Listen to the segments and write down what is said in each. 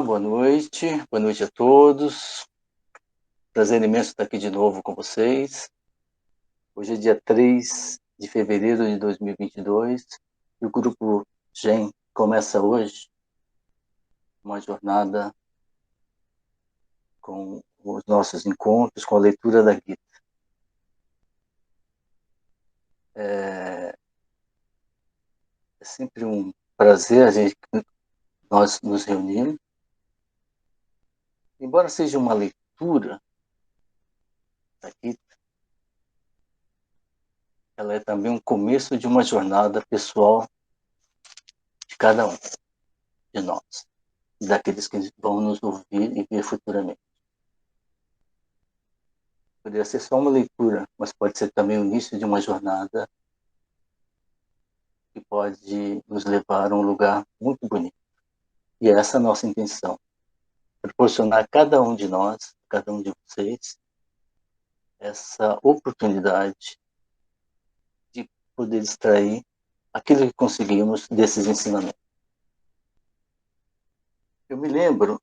Boa noite a todos. Prazer imenso estar aqui de novo com vocês. Hoje é dia 3 de fevereiro de 2022 e o Grupo GEM começa hoje uma jornada com os nossos encontros, com a leitura da Gita. É sempre um prazer nós nos reunirmos. Embora seja uma leitura da Gita, ela é também um começo de uma jornada pessoal de cada um de nós, daqueles que vão nos ouvir e ver futuramente. Poderia ser só uma leitura, mas pode ser também o início de uma jornada que pode nos levar a um lugar muito bonito. E é essa a nossa intenção, proporcionar a cada um de nós, a cada um de vocês, essa oportunidade de poder extrair aquilo que conseguimos desses ensinamentos. Eu me lembro,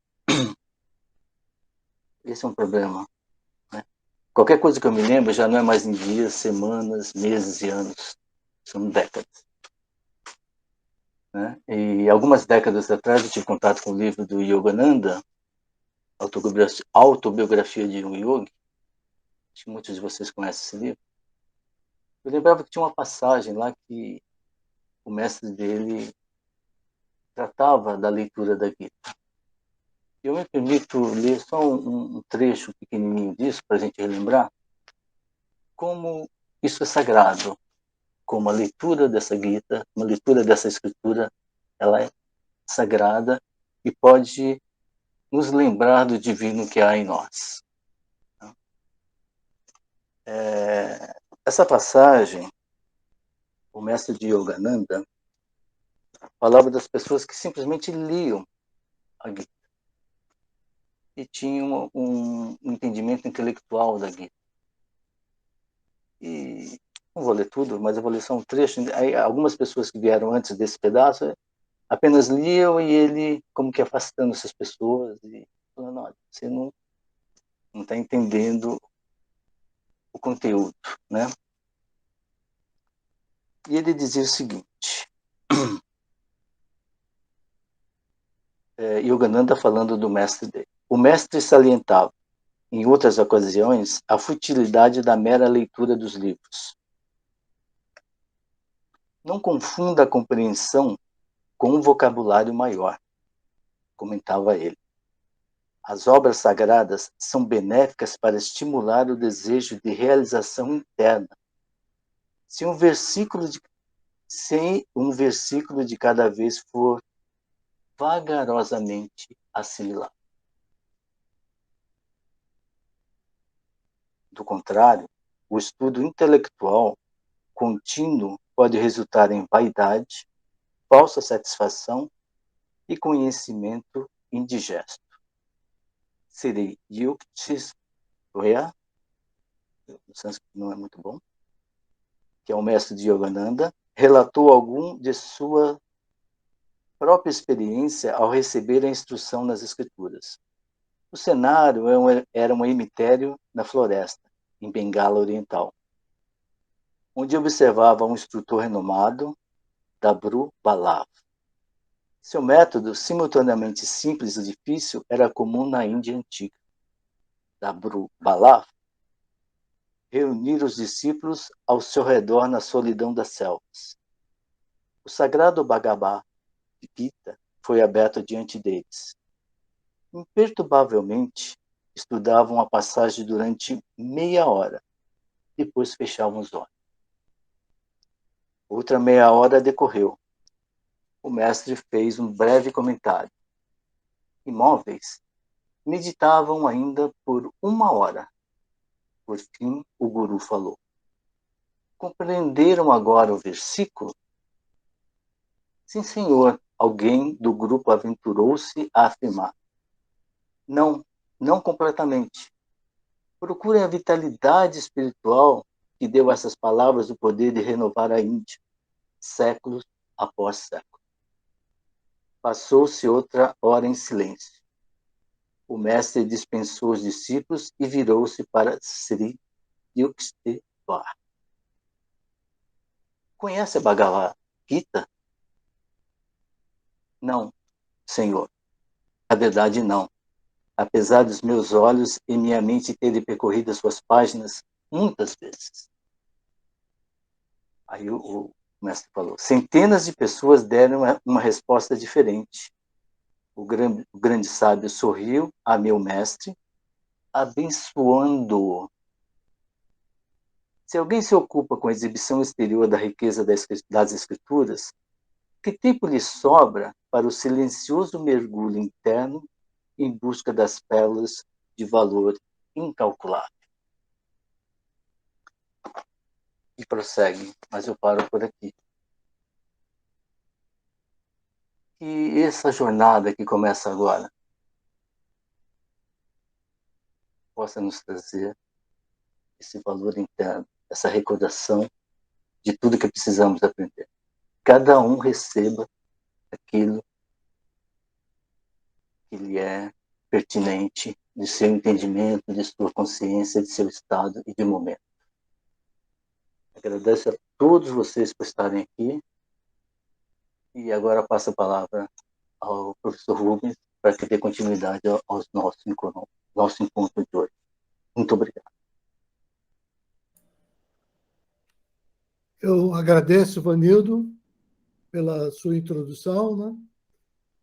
esse é um problema, né? Qualquer coisa que eu me lembro já não é mais em dias, semanas, meses e anos, são décadas. Né? E algumas décadas atrás eu tive contato com o livro do Yogananda, Autobiografia de um Yogi. Acho que muitos de vocês conhecem esse livro. Eu lembrava que tinha uma passagem lá que o mestre dele tratava da leitura da Gita. Eu me permito ler só um trecho pequenininho disso para a gente relembrar como isso é sagrado, como a leitura dessa Gita, uma leitura dessa escritura, ela é sagrada e pode nos lembrar do divino que há em nós. Essa passagem, o mestre de Yogananda falava das pessoas que simplesmente liam a Gita e tinham um entendimento intelectual da Gita. E não vou ler tudo, mas eu vou ler só um trecho. Aí, algumas pessoas que vieram antes desse pedaço apenas liam e ele como que afastando essas pessoas e falando, olha, você não está entendendo o conteúdo, né? E ele dizia o seguinte, Yogananda falando do mestre dele. O mestre salientava, em outras ocasiões, a futilidade da mera leitura dos livros. Não confunda a compreensão com um vocabulário maior, comentava ele. As obras sagradas são benéficas para estimular o desejo de realização interna. Se um versículo de cada vez for vagarosamente assimilado. Do contrário, o estudo intelectual contínuo pode resultar em vaidade, falsa satisfação e conhecimento indigesto. Sri Yukteswara, o sânscrito não é muito bom, que é o mestre de Yogananda, relatou algum de sua própria experiência ao receber a instrução nas escrituras. O cenário era um cemitério na floresta, em Bengala Oriental, onde observava um instrutor renomado, Dabru Balav. Seu método, simultaneamente simples e difícil, era comum na Índia antiga. Dabru Balav reunir os discípulos ao seu redor na solidão das selvas. O sagrado Bhagavad Gita foi aberto diante deles. Imperturbavelmente, estudavam a passagem durante meia hora, depois fechavam os olhos. Outra meia hora decorreu. O mestre fez um breve comentário. Imóveis, meditavam ainda por uma hora. Por fim, o guru falou. Compreenderam agora o versículo? Sim, senhor. Alguém do grupo aventurou-se a afirmar. Não, não completamente. Procurem a vitalidade espiritual que deu a essas palavras o poder de renovar a Índia, séculos após séculos. Passou-se outra hora em silêncio. O mestre dispensou os discípulos e virou-se para Sri Yukteswar. Conhece a Bhagavad Gita? Não, senhor. Na verdade, não. Apesar dos meus olhos e minha mente terem percorrido as suas páginas muitas vezes. Aí o mestre falou. Centenas de pessoas deram uma resposta diferente. O grande sábio sorriu a meu mestre, abençoando-o. Se alguém se ocupa com a exibição exterior da riqueza das escrituras, que tempo lhe sobra para o silencioso mergulho interno em busca das pérolas de valor incalculável? E prossegue, mas eu paro por aqui. E essa jornada que começa agora possa nos trazer esse valor interno, essa recordação de tudo que precisamos aprender. Cada um receba aquilo que lhe é pertinente de seu entendimento, de sua consciência, de seu estado e de momento. Agradeço a todos vocês por estarem aqui e agora passo a palavra ao professor Rubens para que dê continuidade ao nosso encontro de hoje. Muito obrigado. Eu agradeço, Vanildo, pela sua introdução, né?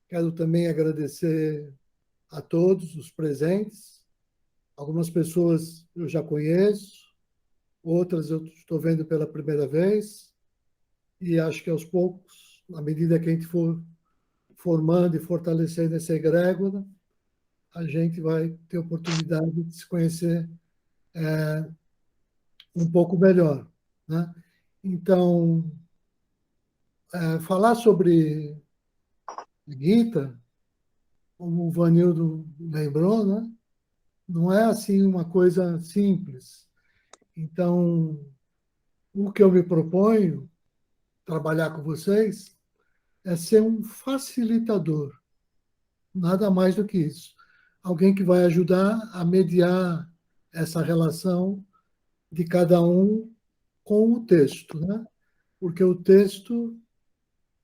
Quero também agradecer a todos os presentes. Algumas pessoas eu já conheço, outras eu estou vendo pela primeira vez, e acho que aos poucos, à medida que a gente for formando e fortalecendo essa egrégora, a gente vai ter oportunidade de se conhecer um pouco melhor, né? Então, falar sobre Gita, como o Vanildo lembrou, né? Não é assim uma coisa simples. Então, o que eu me proponho trabalhar com vocês é ser um facilitador, nada mais do que isso. Alguém que vai ajudar a mediar essa relação de cada um com o texto, né? Porque o texto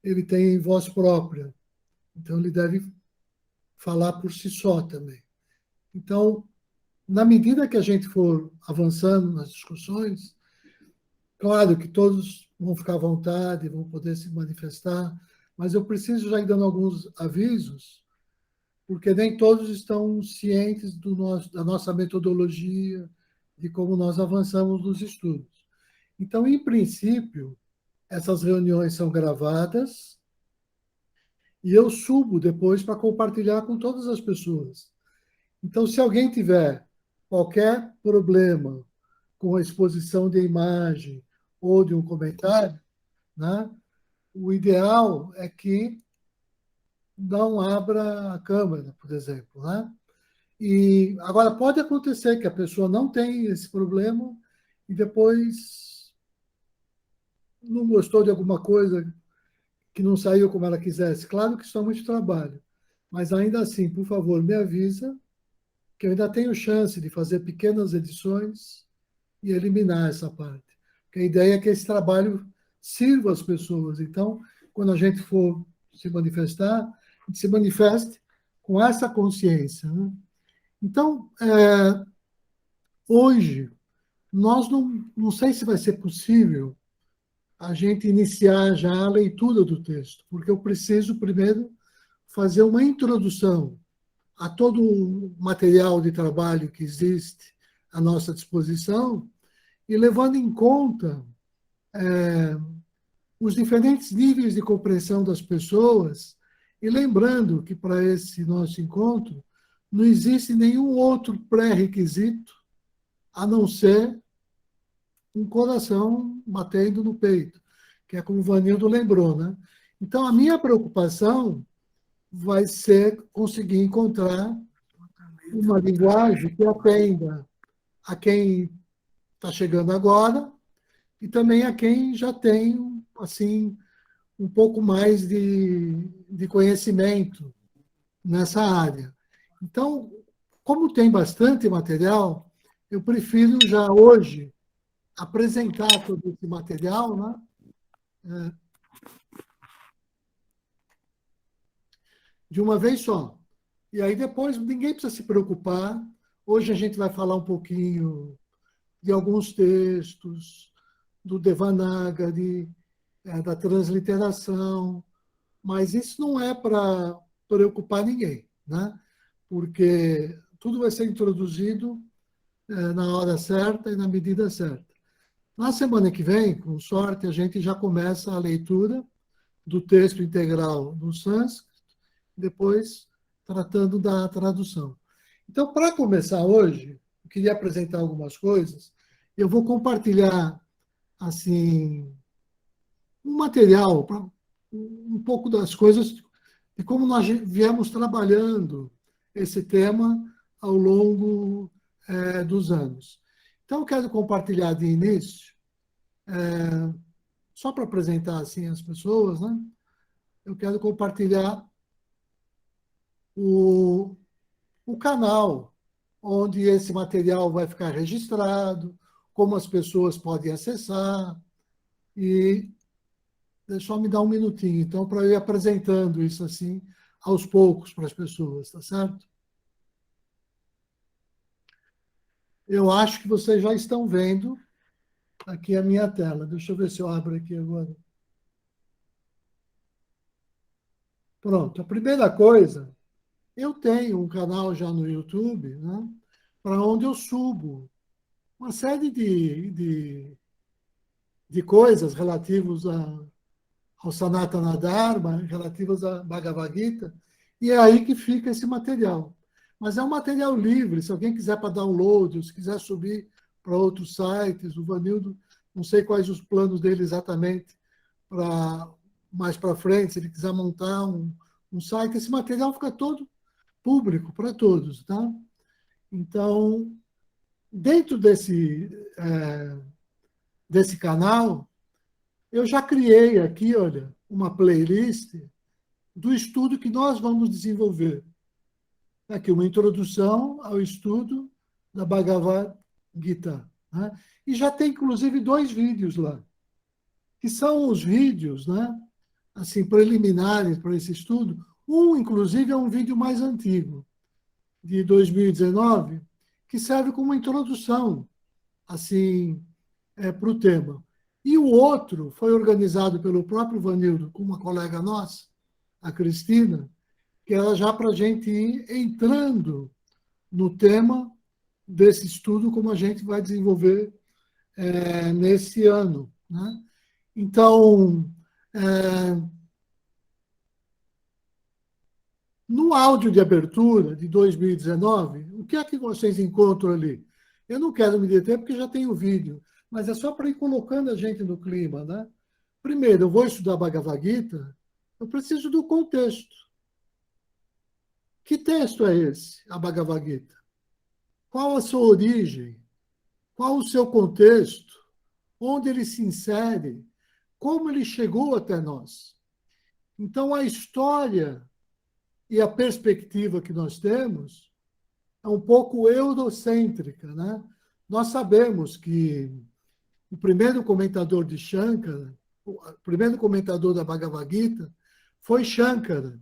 ele tem voz própria, então ele deve falar por si só também. Então, na medida que a gente for avançando nas discussões, claro que todos vão ficar à vontade, vão poder se manifestar, mas eu preciso já ir dando alguns avisos, porque nem todos estão cientes da nossa metodologia, de como nós avançamos nos estudos. Então, em princípio, essas reuniões são gravadas e eu subo depois para compartilhar com todas as pessoas. Então, se alguém tiver qualquer problema com a exposição de imagem ou de um comentário, né, o ideal é que não abra a câmera, por exemplo, né? E agora pode acontecer que a pessoa não tenha esse problema e depois não gostou de alguma coisa que não saiu como ela quisesse. Claro que isso é muito trabalho, mas ainda assim, por favor, me avisa que eu ainda tenho chance de fazer pequenas edições e eliminar essa parte. Porque a ideia é que esse trabalho sirva às pessoas. Então, quando a gente for se manifestar, a gente se manifeste com essa consciência, né? Então, hoje, nós não sei se vai ser possível a gente iniciar já a leitura do texto, porque eu preciso primeiro fazer uma introdução a todo o material de trabalho que existe à nossa disposição e levando em conta os diferentes níveis de compreensão das pessoas e lembrando que para esse nosso encontro não existe nenhum outro pré-requisito a não ser um coração batendo no peito, que é como o Vanildo lembrou, né? Então, a minha preocupação vai ser conseguir encontrar uma linguagem que atenda a quem está chegando agora e também a quem já tem, assim, um pouco mais de conhecimento nessa área. Então, como tem bastante material, eu prefiro já hoje apresentar todo esse material, né, de uma vez só. E aí depois ninguém precisa se preocupar. Hoje a gente vai falar um pouquinho de alguns textos, do Devanagari, da transliteração, mas isso não é para preocupar ninguém, né? Porque tudo vai ser introduzido na hora certa e na medida certa. Na semana que vem, com sorte, a gente já começa a leitura do texto integral no sânscrito, depois tratando da tradução. Então, para começar hoje, eu queria apresentar algumas coisas. Eu vou compartilhar assim um material, um pouco das coisas de como nós viemos trabalhando esse tema ao longo dos anos. Então, eu quero compartilhar de início, só para apresentar assim as pessoas, né? Eu quero compartilhar o, o canal onde esse material vai ficar registrado, como as pessoas podem acessar, e deixa eu me dar um minutinho, então, para eu ir apresentando isso assim, aos poucos para as pessoas, tá certo? Eu acho que vocês já estão vendo aqui a minha tela. Deixa eu ver se eu abro aqui agora. Pronto, a primeira coisa, eu tenho um canal já no YouTube, né, para onde eu subo uma série de coisas relativas ao Sanatana Dharma, relativas à Bhagavad Gita, e é aí que fica esse material. Mas é um material livre, se alguém quiser para download, ou se quiser subir para outros sites, o Vanildo, não sei quais os planos dele exatamente para mais para frente, se ele quiser montar um site, esse material fica todo público para todos, tá? Então, dentro desse canal, eu já criei aqui, olha, uma playlist do estudo que nós vamos desenvolver. Aqui, uma introdução ao estudo da Bhagavad Gita, né? E já tem, inclusive, 2 vídeos lá, que são os vídeos, né, assim, preliminares para esse estudo. Um, inclusive, é um vídeo mais antigo, de 2019, que serve como introdução, assim, para o tema. E o outro foi organizado pelo próprio Vanildo, com uma colega nossa, a Cristina, que era já para a gente ir entrando no tema desse estudo, como a gente vai desenvolver nesse ano, né? Então, no áudio de abertura de 2019, o que é que vocês encontram ali? Eu não quero me deter porque já tem o vídeo, mas é só para ir colocando a gente no clima, né? Primeiro, eu vou estudar Bhagavad Gita, eu preciso do contexto. Que texto é esse, a Bhagavad Gita? Qual a sua origem? Qual o seu contexto? Onde ele se insere? Como ele chegou até nós? Então, a história e a perspectiva que nós temos é um pouco eurocêntrica, né? Nós sabemos que o primeiro comentador de Shankara, o primeiro comentador da Bhagavad Gita, foi Shankara.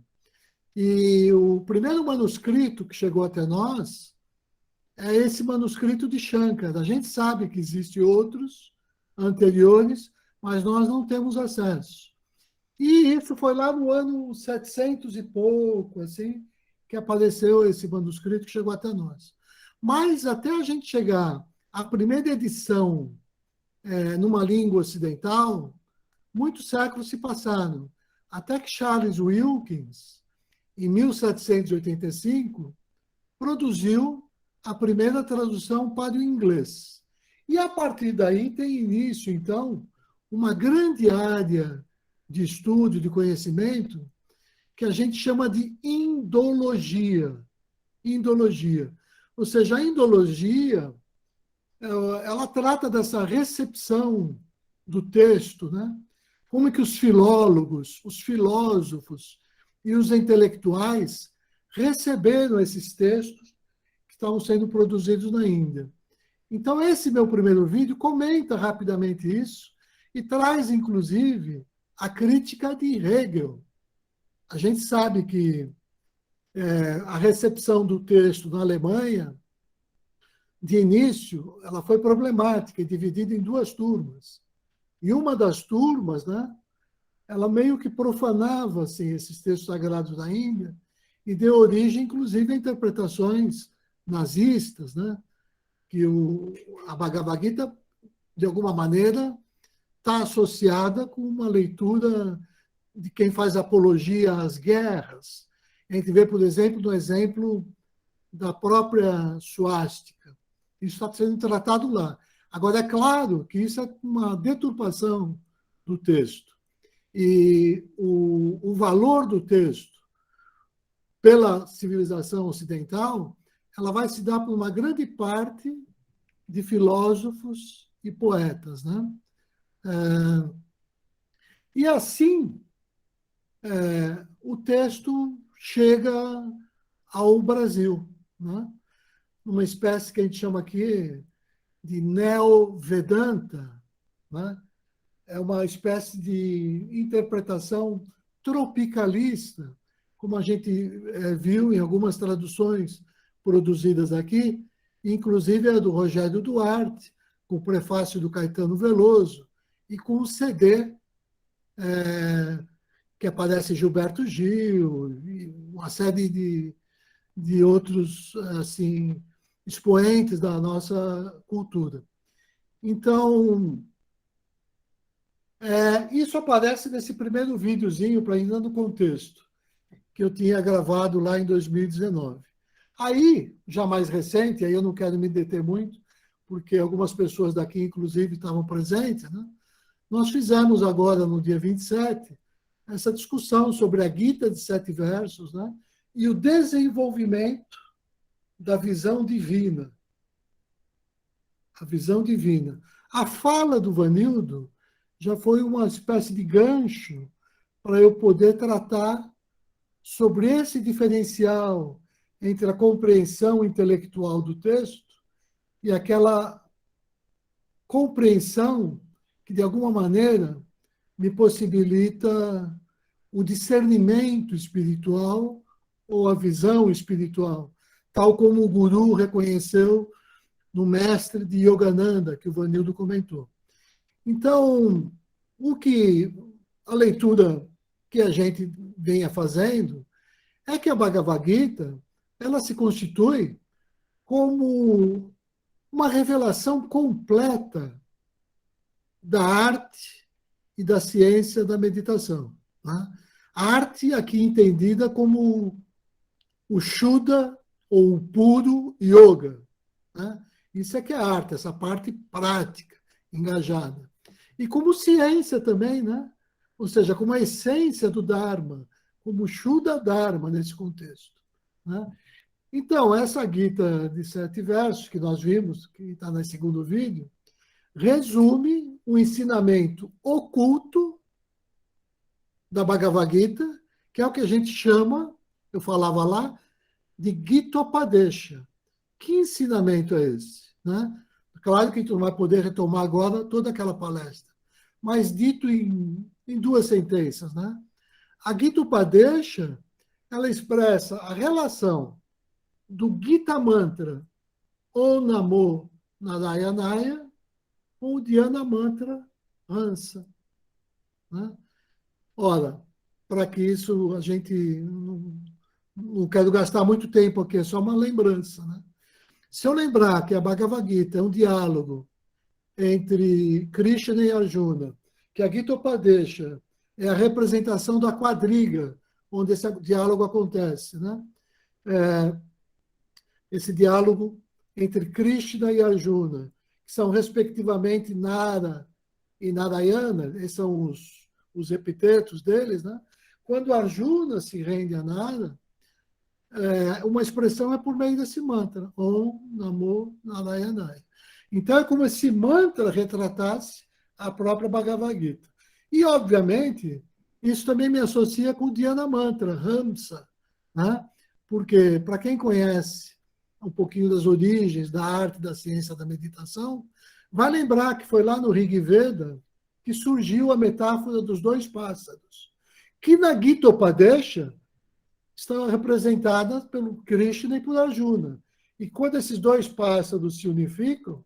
E o primeiro manuscrito que chegou até nós é esse manuscrito de Shankara. A gente sabe que existem outros anteriores, mas nós não temos acesso. E isso foi lá no ano 700 e pouco, assim, que apareceu esse manuscrito que chegou até nós. Mas até a gente chegar à primeira edição numa língua ocidental, muitos séculos se passaram. Até que Charles Wilkins, em 1785, produziu a primeira tradução para o inglês. E a partir daí tem início, então, uma grande área de estudo, de conhecimento, que a gente chama de indologia. Indologia. Ou seja, a indologia, ela trata dessa recepção do texto, né? Como é que os filólogos, os filósofos e os intelectuais receberam esses textos, estavam sendo produzidos na Índia. Então, esse meu primeiro vídeo comenta rapidamente isso e traz, inclusive, a crítica de Hegel. A gente sabe que a recepção do texto na Alemanha, de início, ela foi problemática, dividida em duas turmas. E uma das turmas, né, ela meio que profanava assim, esses textos sagrados da Índia e deu origem, inclusive, a interpretações nazistas, né, que a Bhagavad Gita, de alguma maneira, está associada com uma leitura de quem faz apologia às guerras. A gente vê, por exemplo, no exemplo da própria suástica. Isso está sendo tratado lá. Agora, é claro que isso é uma deturpação do texto. E o valor do texto pela civilização ocidental, ela vai se dar por uma grande parte de filósofos e poetas, né? E assim, o texto chega ao Brasil, né? Uma espécie que a gente chama aqui de neo-vedanta, né? É uma espécie de interpretação tropicalista, como a gente viu em algumas traduções produzidas aqui, inclusive a do Rogério Duarte, com o prefácio do Caetano Veloso, e com o CD que aparece Gilberto Gil, e uma série de outros assim, expoentes da nossa cultura. Então, isso aparece nesse primeiro videozinho, para ainda no contexto, que eu tinha gravado lá em 2019. Aí, já mais recente, aí eu não quero me deter muito, porque algumas pessoas daqui, inclusive, estavam presentes, né? Nós fizemos agora, no dia 27, essa discussão sobre a Gita de 7 versos, né? E o desenvolvimento da visão divina. A visão divina. A fala do Vanildo já foi uma espécie de gancho para eu poder tratar sobre esse diferencial entre a compreensão intelectual do texto e aquela compreensão que, de alguma maneira, me possibilita o discernimento espiritual ou a visão espiritual, tal como o guru reconheceu no mestre de Yogananda, que o Vanildo comentou. Então, a leitura que a gente venha fazendo é que a Bhagavad Gita ela se constitui como uma revelação completa da arte e da ciência da meditação. Né? A arte aqui entendida como o Shuddha ou o puro yoga. Né? Isso é que é arte, essa parte prática, engajada. E como ciência também, né? Ou seja, como a essência do Dharma, como Shuddha Dharma nesse contexto. Né? Então, essa Gita de 7 versos que nós vimos, que está no segundo vídeo, resume o ensinamento oculto da Bhagavad Gita, que é o que a gente chama, eu falava lá, de Gitopadesha. Que ensinamento é esse? Né? Claro que a gente não vai poder retomar agora toda aquela palestra, mas dito em duas sentenças. Né? A Gitopadesha, ela expressa a relação do Gita Mantra Om Namo Narayanaya com o Dhyana Mantra Hansa. Né? Ora, para que isso a gente não quero gastar muito tempo aqui, é só uma lembrança. Né? Se eu lembrar que a Bhagavad Gita é um diálogo entre Krishna e Arjuna, que a Gitopadesha é a representação da quadriga onde esse diálogo acontece, né? Esse diálogo entre Krishna e Arjuna, que são respectivamente Nara e Narayana, esses são os epitetos deles, né? Quando Arjuna se rende a Nara, uma expressão é por meio desse mantra, Om Namo Narayanaya. Então, é como se esse mantra retratasse a própria Bhagavad Gita. E, obviamente, isso também me associa com o Dhyana Mantra, Hamsa, né? Porque, para quem conhece um pouquinho das origens da arte, da ciência da meditação, vai lembrar que foi lá no Rig Veda que surgiu a metáfora dos dois pássaros, que na Gita Upadesha estão representadas pelo Krishna e por Arjuna. E quando esses dois pássaros se unificam,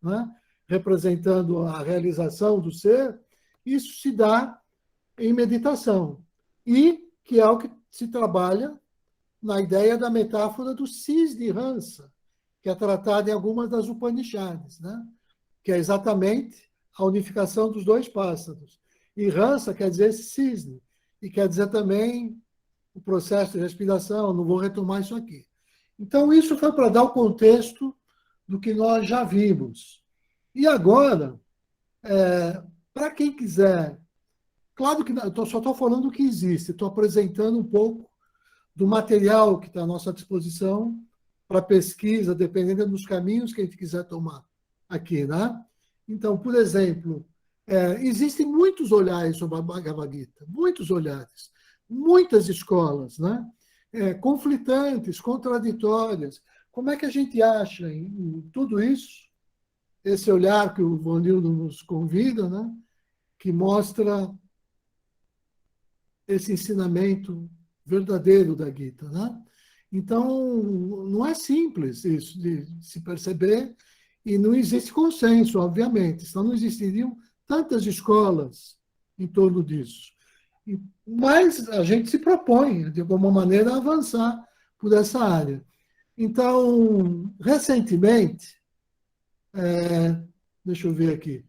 né, representando a realização do ser, isso se dá em meditação. E que é o que se trabalha na ideia da metáfora do cisne Hansa, que é tratada em algumas das Upanishads, né? Que é exatamente a unificação dos dois pássaros. E Hansa quer dizer cisne, e quer dizer também o processo de respiração, não vou retomar isso aqui. Então, isso foi para dar o contexto do que nós já vimos. E agora, para quem quiser, claro que eu só estou falando o que existe, estou apresentando um pouco do material que está à nossa disposição para pesquisa, dependendo dos caminhos que a gente quiser tomar aqui, né? Então, por exemplo, existem muitos olhares sobre a Bhagavad Gita, muitos olhares, muitas escolas, né? Conflitantes, contraditórias. Como é que a gente acha em tudo isso, esse olhar que o Vanildo nos convida, né? Que mostra esse ensinamento verdadeiro da Gita, né? Então, não é simples isso de se perceber e não existe consenso, obviamente, senão não existiriam tantas escolas em torno disso. Mas a gente se propõe, de alguma maneira, a avançar por essa área. Então, recentemente, deixa eu ver aqui,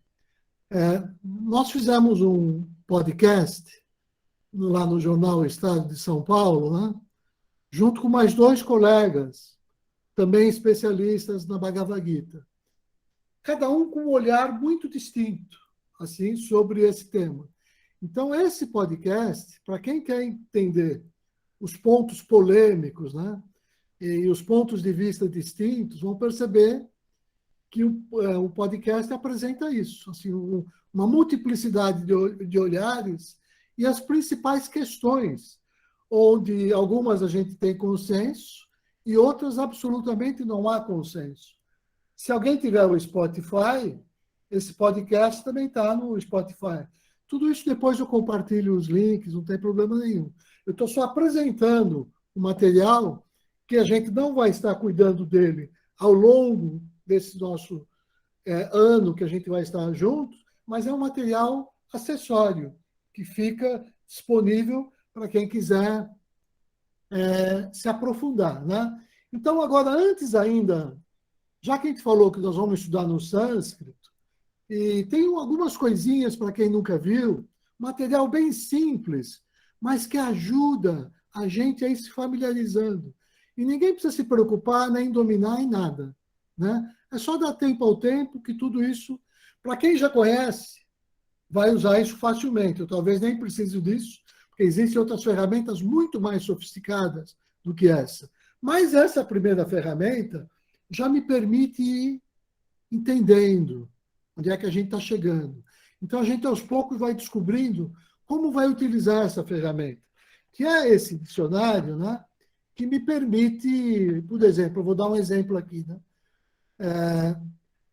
nós fizemos um podcast lá no jornal Estado de São Paulo, né? Junto com mais dois colegas, também especialistas na Bhagavad Gita. Cada um com um olhar muito distinto, assim, sobre esse tema. Então, esse podcast, para quem quer entender os pontos polêmicos, né, e os pontos de vista distintos, vão perceber que o podcast apresenta isso, assim, uma multiplicidade de olhares e as principais questões, onde algumas a gente tem consenso e outras absolutamente não há consenso. Se alguém tiver o Spotify, esse podcast também está no Spotify. Tudo isso depois eu compartilho os links, não tem problema nenhum. Eu estou só apresentando o material que a gente não vai estar cuidando dele ao longo desse nosso ano que a gente vai estar juntos, mas é um material acessório que fica disponível para quem quiser se aprofundar, né? Então, agora, antes ainda, já que a gente falou que nós vamos estudar no sânscrito, e tem algumas coisinhas para quem nunca viu, material bem simples, mas que ajuda a gente a ir se familiarizando. E ninguém precisa se preocupar nem dominar em nada, né? É só dar tempo ao tempo que tudo isso, para quem já conhece, vai usar isso facilmente. Eu talvez nem precise disso, porque existem outras ferramentas muito mais sofisticadas do que essa. Mas essa primeira ferramenta já me permite ir entendendo onde é que a gente está chegando. Então, a gente, aos poucos, vai descobrindo como vai utilizar essa ferramenta, que é esse dicionário, né, que me permite, por exemplo, eu vou dar um exemplo aqui, né?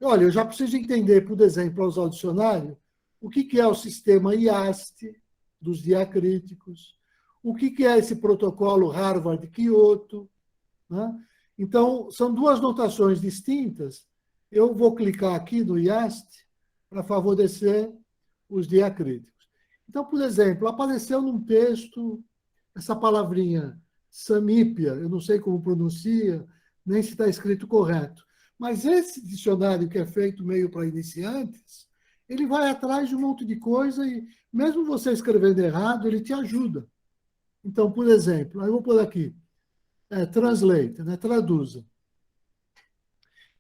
Olha, eu já preciso entender, por exemplo, ao usar o dicionário, o que é o sistema IAST dos diacríticos, o que é esse protocolo Harvard-Kyoto, né? Então, são duas notações distintas. Eu vou clicar aqui no IAST para favorecer os diacríticos. Então, por exemplo, apareceu num texto essa palavrinha samípia, eu não sei como pronuncia, nem se está escrito correto. Mas esse dicionário que é feito meio para iniciantes, ele vai atrás de um monte de coisa e, mesmo você escrevendo errado, ele te ajuda. Então, por exemplo, eu vou pôr aqui, translate, né? Traduza.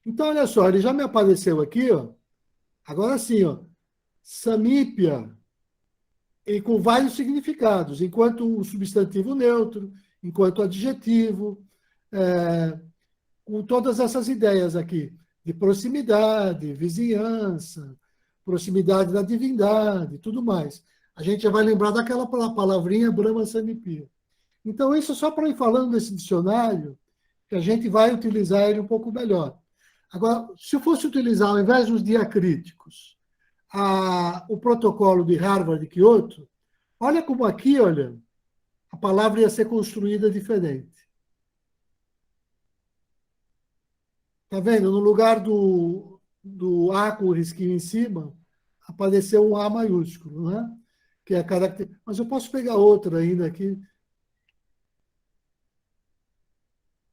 Então, olha só, ele já me apareceu aqui, ó. Agora sim, ó, samípia, e com vários significados, enquanto substantivo neutro, enquanto adjetivo, com todas essas ideias aqui, de proximidade, vizinhança, proximidade da divindade, tudo mais. A gente já vai lembrar daquela palavrinha Brahma Samipya. Então, isso é só para ir falando desse dicionário, que a gente vai utilizar ele um pouco melhor. Agora, se eu fosse utilizar, ao invés dos diacríticos, o protocolo de Harvard de Kyoto, olha como aqui, olha, a palavra ia ser construída diferente. Está vendo? No lugar do A com o risquinho em cima, apareceu um A maiúsculo, né? Que é a característica. Mas eu posso pegar outra ainda aqui.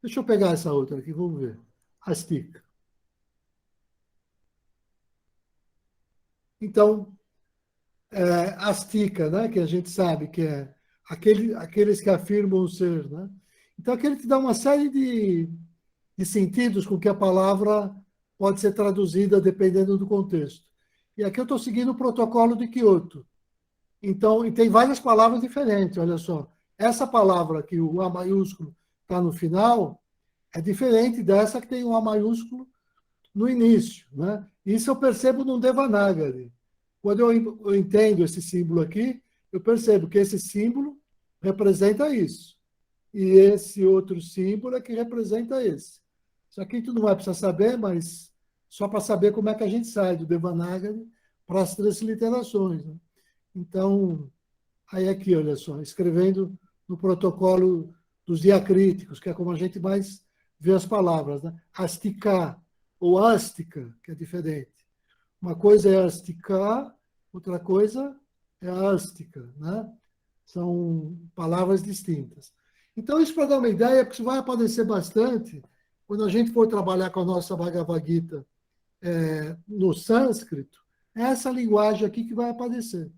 Deixa eu pegar essa outra aqui, vamos ver. Astica. Então, astica, né? Que a gente sabe que é aqueles que afirmam ser, né? Então, aquele te dá uma série de sentidos com que a palavra pode ser traduzida dependendo do contexto. E aqui eu estou seguindo o protocolo de Kyoto. Então, e tem várias palavras diferentes, olha só. Essa palavra que o A maiúsculo está no final é diferente dessa que tem o A maiúsculo no início, né? Isso eu percebo no Devanagari. Quando eu entendo esse símbolo aqui, eu percebo que esse símbolo representa isso. E esse outro símbolo é que representa esse. Isso aqui tu não vai precisar saber, mas só para saber como é que a gente sai do Devanagari para as transliterações, né? Então, aí aqui, olha só, escrevendo no protocolo dos diacríticos, que é como a gente mais vê as palavras, né? Asticar ou ástica, que é diferente. Uma coisa é asticar, outra coisa é ástica, né? São palavras distintas. Então, isso para dar uma ideia, porque isso vai aparecer bastante quando a gente for trabalhar com a nossa Bhagavad Gita no sânscrito, é essa linguagem aqui que vai aparecer.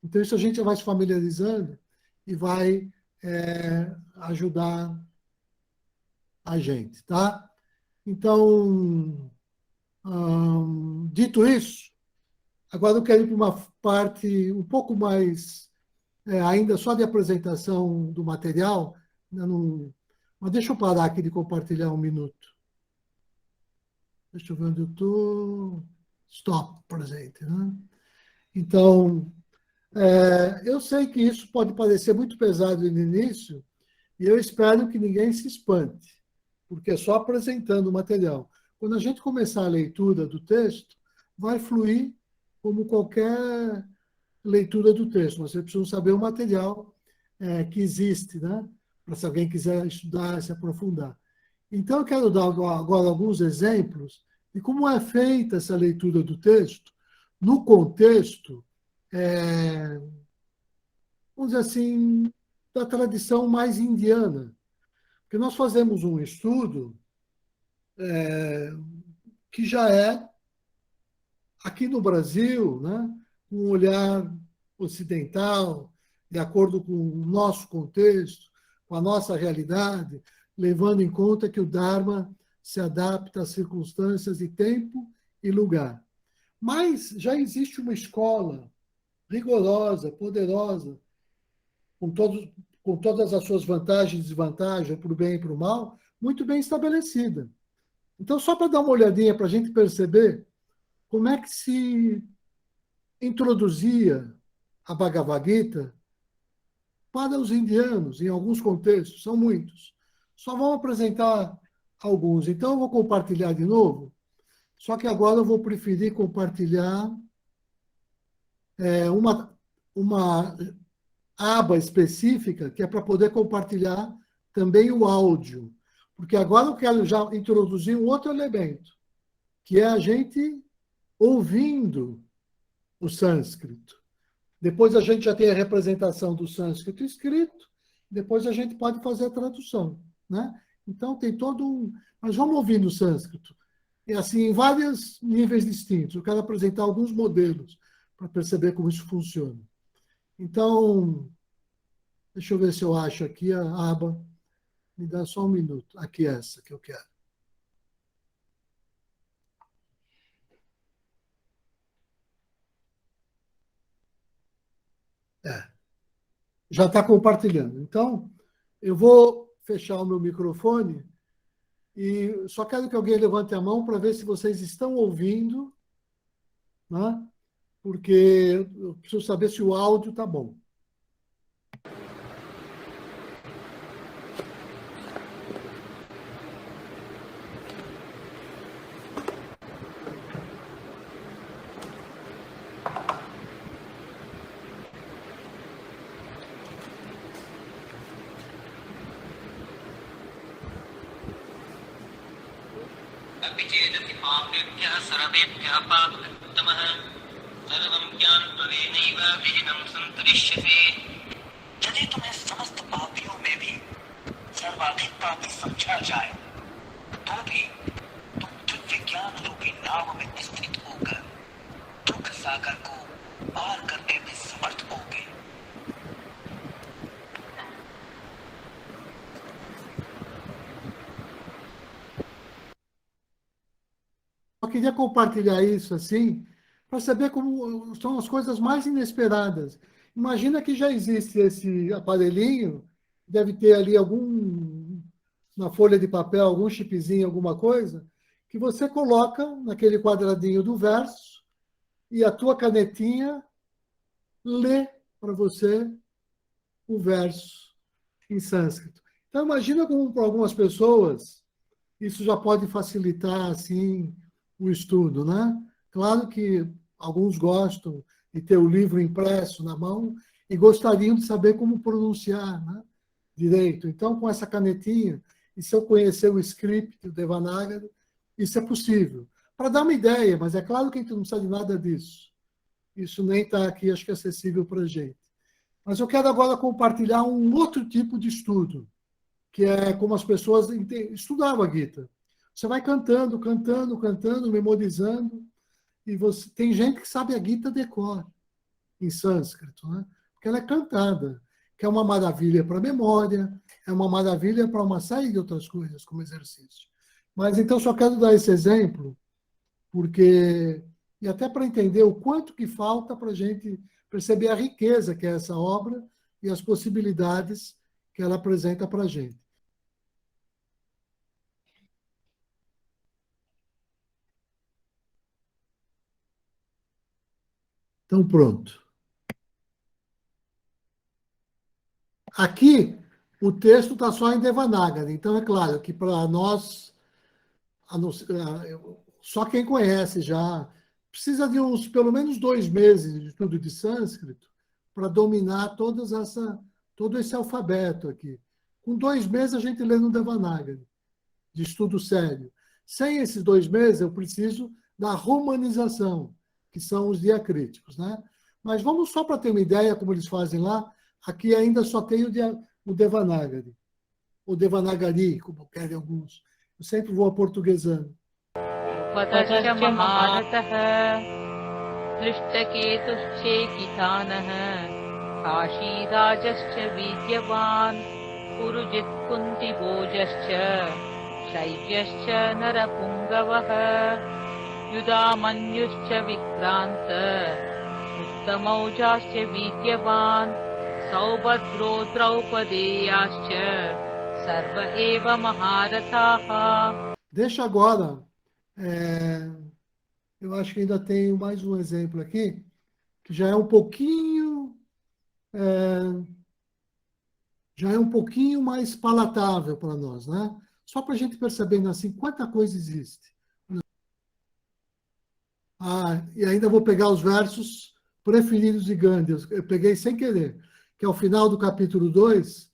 Então, isso a gente já vai se familiarizando e vai ajudar a gente, tá? Então, dito isso, agora eu quero ir para uma parte um pouco mais, ainda só de apresentação do material, não, mas deixa eu parar aqui de compartilhar um minuto. Deixa eu ver onde eu estou. Stop, presente, né? Então, eu sei que isso pode parecer muito pesado no início, e eu espero que ninguém se espante, porque é só apresentando o material. Quando a gente começar a leitura do texto, vai fluir como qualquer leitura do texto. Você precisa saber o material que existe, né? Para se alguém quiser estudar, se aprofundar. Então, eu quero dar agora alguns exemplos de como é feita essa leitura do texto no contexto, vamos dizer assim, da tradição mais indiana. Porque nós fazemos um estudo que já é, aqui no Brasil, né, um olhar ocidental, de acordo com o nosso contexto, com a nossa realidade, levando em conta que o Dharma se adapta às circunstâncias de tempo e lugar. Mas já existe uma escola rigorosa, poderosa, com todas as suas vantagens e desvantagens, para o bem e para o mal, muito bem estabelecida. Então, só para dar uma olhadinha para a gente perceber como é que se introduzia a Bhagavad Gita para os indianos, em alguns contextos, são muitos. Só vamos apresentar alguns. Então, eu vou compartilhar de novo, só que agora eu vou preferir compartilhar uma aba específica, que é para poder compartilhar também o áudio. Porque agora eu quero já introduzir um outro elemento, que é a gente ouvindo o sânscrito. Depois a gente já tem a representação do sânscrito escrito, depois a gente pode fazer a tradução, né? Então tem todo um... Mas vamos ouvir no sânscrito. E assim, em vários níveis distintos. Eu quero apresentar alguns modelos para perceber como isso funciona. Então, deixa eu ver se eu acho aqui a aba. Me dá só um minuto. Aqui essa que eu quero. Já está compartilhando. Então, eu vou fechar o meu microfone e só quero que alguém levante a mão para ver se vocês estão ouvindo, né? Porque eu preciso saber se o áudio está bom. अपि चेदपि पापेभ्यः सर्वेभ्यः पापकृत्तमः सर्वं ज्ञानत्वेनैव विहितं सन्तरिष्यते। यदि तुम्हें समस्त पापियों में भी सर्वाधिक पापी समझा जाए तो भी तुम दिव्य ज्ञान रूपी नाव में स्थित होकर दुख सागर को पार करने में समर्थ होगे। Só queria compartilhar isso assim, para saber como são as coisas mais inesperadas. Imagina que já existe esse aparelhinho, deve ter ali uma folha de papel, algum chipzinho, alguma coisa, que você coloca naquele quadradinho do verso e a tua canetinha lê para você o verso em sânscrito. Então, imagina como para algumas pessoas isso já pode facilitar assim o estudo, né? Claro que alguns gostam de ter o livro impresso na mão e gostariam de saber como pronunciar, né, direito. Então, com essa canetinha, e se eu conhecer o script, o Devanagari, isso é possível. Para dar uma ideia, mas é claro que a gente não precisa de nada disso. Isso nem está aqui, acho que é acessível para a gente. Mas eu quero agora compartilhar um outro tipo de estudo, que é como as pessoas estudavam a Gita. Você vai cantando, cantando, cantando, memorizando, e você tem gente que sabe a Gita de cor, em sânscrito, né? Porque ela é cantada, que é uma maravilha para a memória, é uma maravilha para uma série de outras coisas, como exercício. Mas então só quero dar esse exemplo, porque e até para entender o quanto que falta para a gente perceber a riqueza que é essa obra e as possibilidades que ela apresenta para a gente. Então, pronto. Aqui, o texto está só em Devanagari. Então, é claro que para nós, só quem conhece já, precisa de pelo menos 2 meses de estudo de sânscrito para dominar todo esse alfabeto aqui. Com 2 meses, a gente lê no Devanagari, de estudo sério. Sem esses 2 meses, eu preciso da romanização, que são os diacríticos, né? Mas vamos só para ter uma ideia como eles fazem lá. Aqui ainda só tem o Devanagari, ou Devanagari, como querem alguns. Eu sempre vou aportuguesando. सौभद्रो द्रौपदेयाश्च सर्व एव महारथाः. Deixa agora, eu acho que ainda tenho mais um exemplo aqui, que já é um pouquinho mais palatável para nós, né? Só para a gente perceber assim, quanta coisa existe. E ainda vou pegar os versos preferidos de Gandhi, eu peguei sem querer, que ao final do capítulo 2,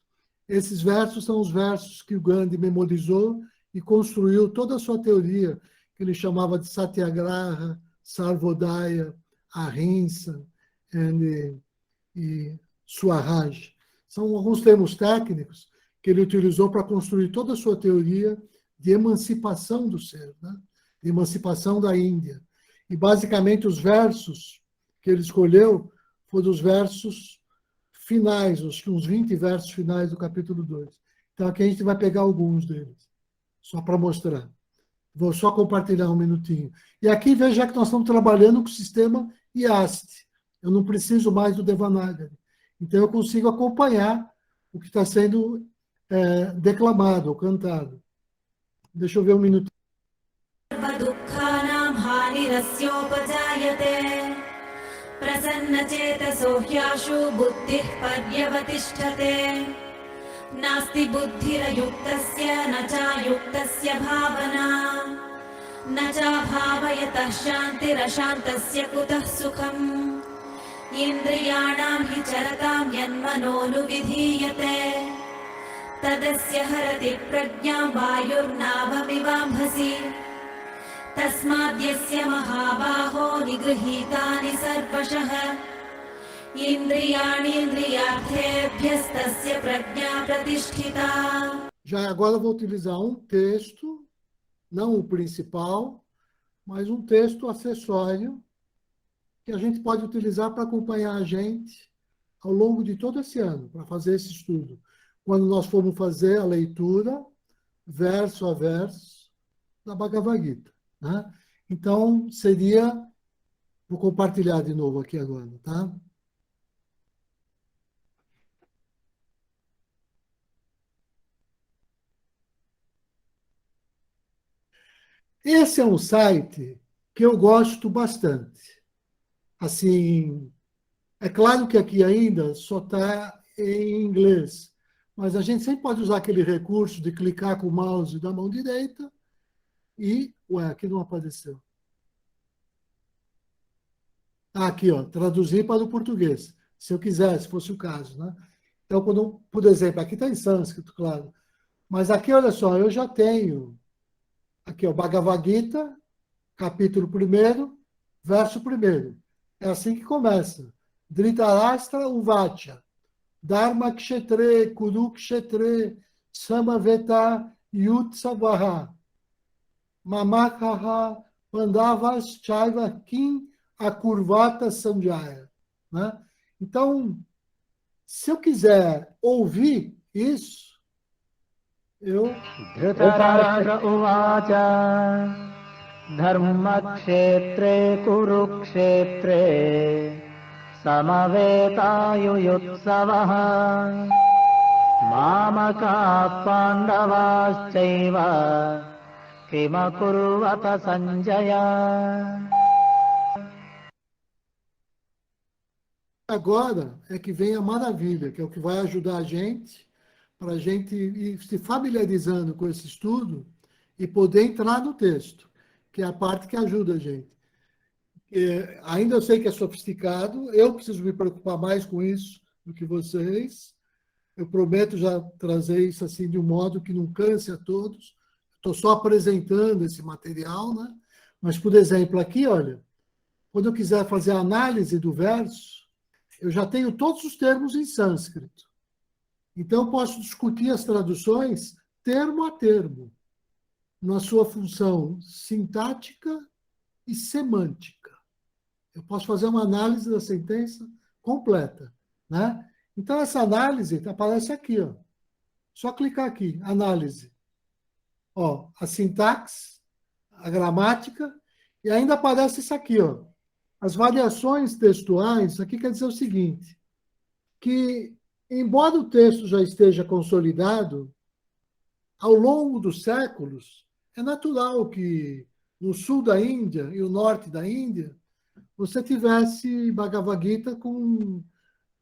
esses versos são os versos que o Gandhi memorizou e construiu toda a sua teoria, que ele chamava de Satyagraha, Sarvodaya, Ahimsa e Swaraj. São alguns termos técnicos que ele utilizou para construir toda a sua teoria de emancipação do ser, né? De emancipação da Índia. E, basicamente, os versos que ele escolheu foram os versos finais, uns 20 versos finais do capítulo 2. Então, aqui a gente vai pegar alguns deles, só para mostrar. Vou só compartilhar um minutinho. E aqui, veja que nós estamos trabalhando com o sistema IAST. Eu não preciso mais do Devanagari. Então, eu consigo acompanhar o que está sendo declamado ou cantado. Deixa eu ver um minutinho. प्रसन्नचेतसो ह्याशु बुद्धिः पर्यवतिष्ठते नास्ति बुद्धिरयुक्तस्य न चायुक्तस्य भावना न चाभावयतः शान्तिरशान्तस्य कुतः सुखम् इन्द्रियाणां हि चरतां यन्मनोनुविधीयते तदस्य हरति प्रज्ञां वायुर्नावमिवाम्भसि तस्माद्यस्य महाबाहो निगृहीतानि सर्वशः इन्द्रियाणीन्द्रियार्थेभ्यस्तस्य प्रज्ञा प्रतिष्ठिता. Já agora eu vou utilizar um texto, não o principal, mas um texto acessório que a gente pode utilizar para acompanhar a gente ao longo de todo esse ano, para fazer esse estudo. Quando nós formos fazer a leitura, verso a verso, da Bhagavad Gita, né? Então, seria... Vou compartilhar de novo aqui agora, tá? Esse é um site que eu gosto bastante. Assim, é claro que aqui ainda só está em inglês, mas a gente sempre pode usar aquele recurso de clicar com o mouse da mão direita e... Ué, aqui não apareceu. Aqui, ó, traduzir para o português, se eu quiser, se fosse o caso, né? Então, quando, por exemplo, aqui está em sânscrito, claro, mas aqui, olha só, eu já tenho... Aqui, ó, Bhagavad Gita, capítulo 1, verso 1. É assim que começa. Dhritarashtra Uvacha, Dharma Kshetre, Kuru Kshetre, Samaveta Yutsavaha, Mamakaha, Pandavas Chaiva Kim Akurvata Sanjaya. Né? Então, se eu quiser ouvir isso, eu... Dhritarashtra उवाच धर्मक्षेत्रे कुरुक्षेत्रे समवेतायुयुत्सवः मामकाः पाण्डवाश्चैव किमकुर्वत सञ्जय. Agora é que vem a maravilha, que é o que vai ajudar a gente, para a gente ir se familiarizando com esse estudo e poder entrar no texto, que é a parte que ajuda a gente. Ainda eu sei que é sofisticado, eu preciso me preocupar mais com isso do que vocês. Eu prometo já trazer isso assim de um modo que não canse a todos. Estou só apresentando esse material, né? Mas, por exemplo, aqui, olha, quando eu quiser fazer a análise do verso, eu já tenho todos os termos em sânscrito. Então, eu posso discutir as traduções termo a termo, na sua função sintática e semântica. Eu posso fazer uma análise da sentença completa, né? Então, essa análise aparece aqui, ó. Só clicar aqui, análise. Ó, a sintaxe, a gramática, e ainda aparece isso aqui, ó. As variações textuais, aqui quer dizer o seguinte, que, embora o texto já esteja consolidado, ao longo dos séculos, é natural que no sul da Índia e o norte da Índia, você tivesse Bhagavad Gita com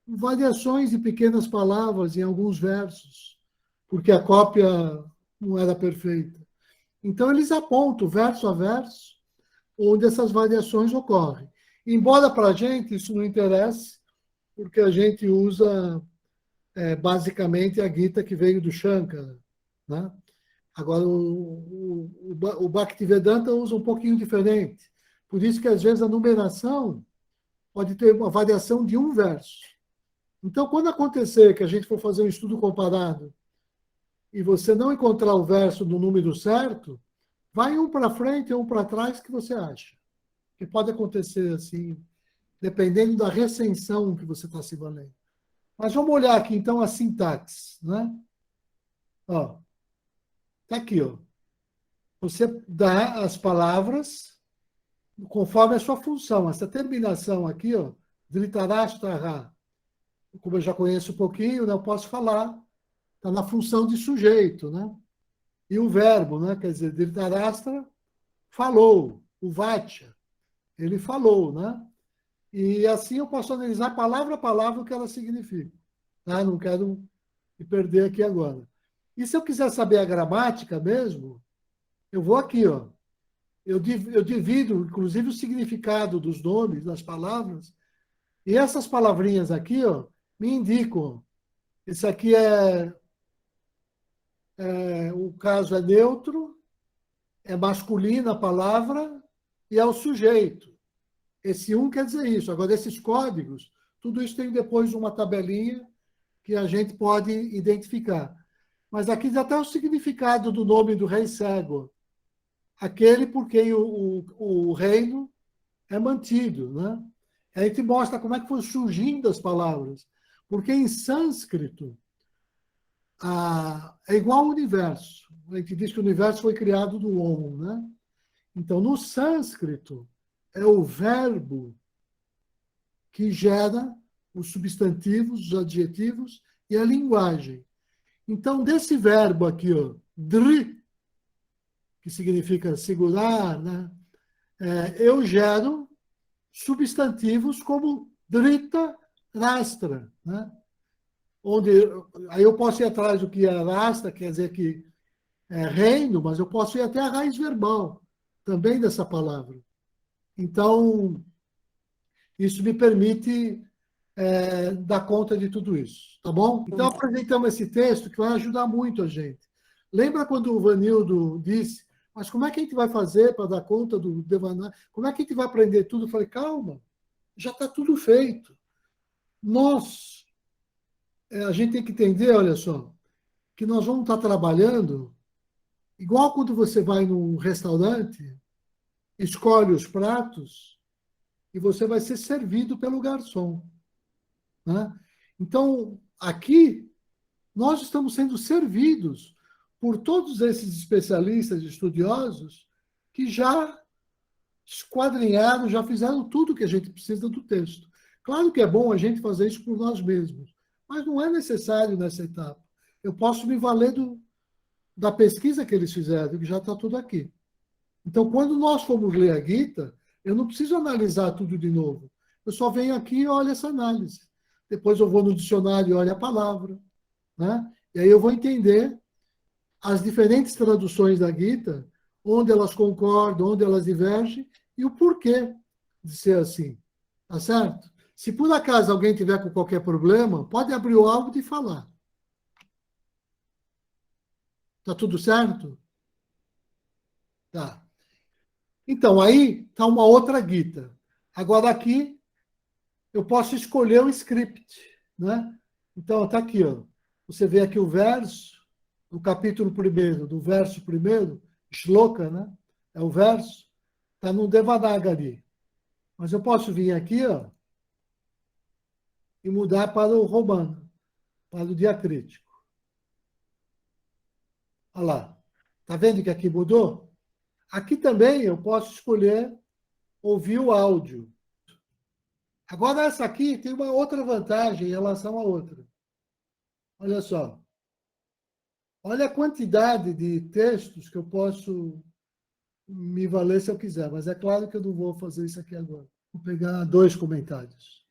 variações de pequenas palavras em alguns versos, porque a cópia não era perfeita. Então, eles apontam, verso a verso, onde essas variações ocorrem. Embora para a gente isso não interesse, porque a gente usa basicamente a Gita que veio do Shankara, né? Agora, o Bhaktivedanta usa um pouquinho diferente. Por isso que, às vezes, a numeração pode ter uma variação de um verso. Então, quando acontecer que a gente for fazer um estudo comparado e você não encontrar o verso no número certo, vai um para frente e um para trás que você acha. Que pode acontecer assim, dependendo da recensão que você está se valendo. Mas vamos olhar aqui, então, a sintaxe, né? Ó, tá aqui, ó. Você dá as palavras conforme a sua função. Essa terminação aqui, ó, Dhritarashtra, como eu já conheço um pouquinho, né, eu posso falar, está na função de sujeito, né? E o verbo, né? Quer dizer, Dhritarashtra falou, o Vacha, ele falou, né? E assim eu posso analisar palavra a palavra o que ela significa. Tá? Não quero me perder aqui agora. E se eu quiser saber a gramática mesmo, eu vou aqui, ó. Eu divido, inclusive, o significado dos nomes, das palavras, e essas palavrinhas aqui, ó, me indicam. Esse aqui o caso é neutro, é masculina a palavra e é o sujeito. Esse um quer dizer isso. Agora, esses códigos, tudo isso tem depois uma tabelinha que a gente pode identificar. Mas aqui já está o significado do nome do rei cego. Aquele por quem o reino é mantido, né? A gente mostra como é que foi surgindo as palavras. Porque em sânscrito é igual ao universo. A gente diz que o universo foi criado do Om, né? Então, no sânscrito, é o verbo que gera os substantivos, os adjetivos e a linguagem. Então, desse verbo aqui, ó, dri, que significa segurar, né? Eu gero substantivos como drita, rastra, né? Onde aí eu posso ir atrás do que é rastra, quer dizer que é reino, mas eu posso ir até a raiz verbal também dessa palavra. Então, isso me permite dar conta de tudo isso, tá bom? Então, apresentamos esse texto que vai ajudar muito a gente. Lembra quando o Vanildo disse, mas como é que a gente vai fazer para dar conta do Devanagari? Como é que a gente vai aprender tudo? Eu falei, calma, já está tudo feito. A gente tem que entender, olha só, que nós vamos estar trabalhando igual quando você vai num restaurante, escolhe os pratos e você vai ser servido pelo garçom, né? Então, aqui, nós estamos sendo servidos por todos esses especialistas, estudiosos, que já esquadrinharam, já fizeram tudo que a gente precisa do texto. Claro que é bom a gente fazer isso por nós mesmos, mas não é necessário nessa etapa. Eu posso me valer da pesquisa que eles fizeram, que já está tudo aqui. Então, quando nós formos ler a Gita, eu não preciso analisar tudo de novo. Eu só venho aqui e olho essa análise. Depois eu vou no dicionário e olho a palavra, né? E aí eu vou entender as diferentes traduções da Gita, onde elas concordam, onde elas divergem, e o porquê de ser assim. Tá certo? Se por acaso alguém tiver com qualquer problema, pode abrir o áudio e falar. Tá tudo certo? Tá. Então, aí está uma outra Gita. Agora, aqui, eu posso escolher o script, né? Então, está aqui, ó. Você vê aqui o verso, no capítulo 1, do verso 1, shloka, né? É o verso, está no Devanagari. Mas eu posso vir aqui, ó, e mudar para o romano, para o diacrítico. Olha lá. Está vendo que aqui mudou? Aqui também eu posso escolher ouvir o áudio. Agora, essa aqui tem uma outra vantagem em relação à outra. Olha só. Olha a quantidade de textos que eu posso me valer se eu quiser, mas é claro que eu não vou fazer isso aqui agora. Vou pegar 2 comentários.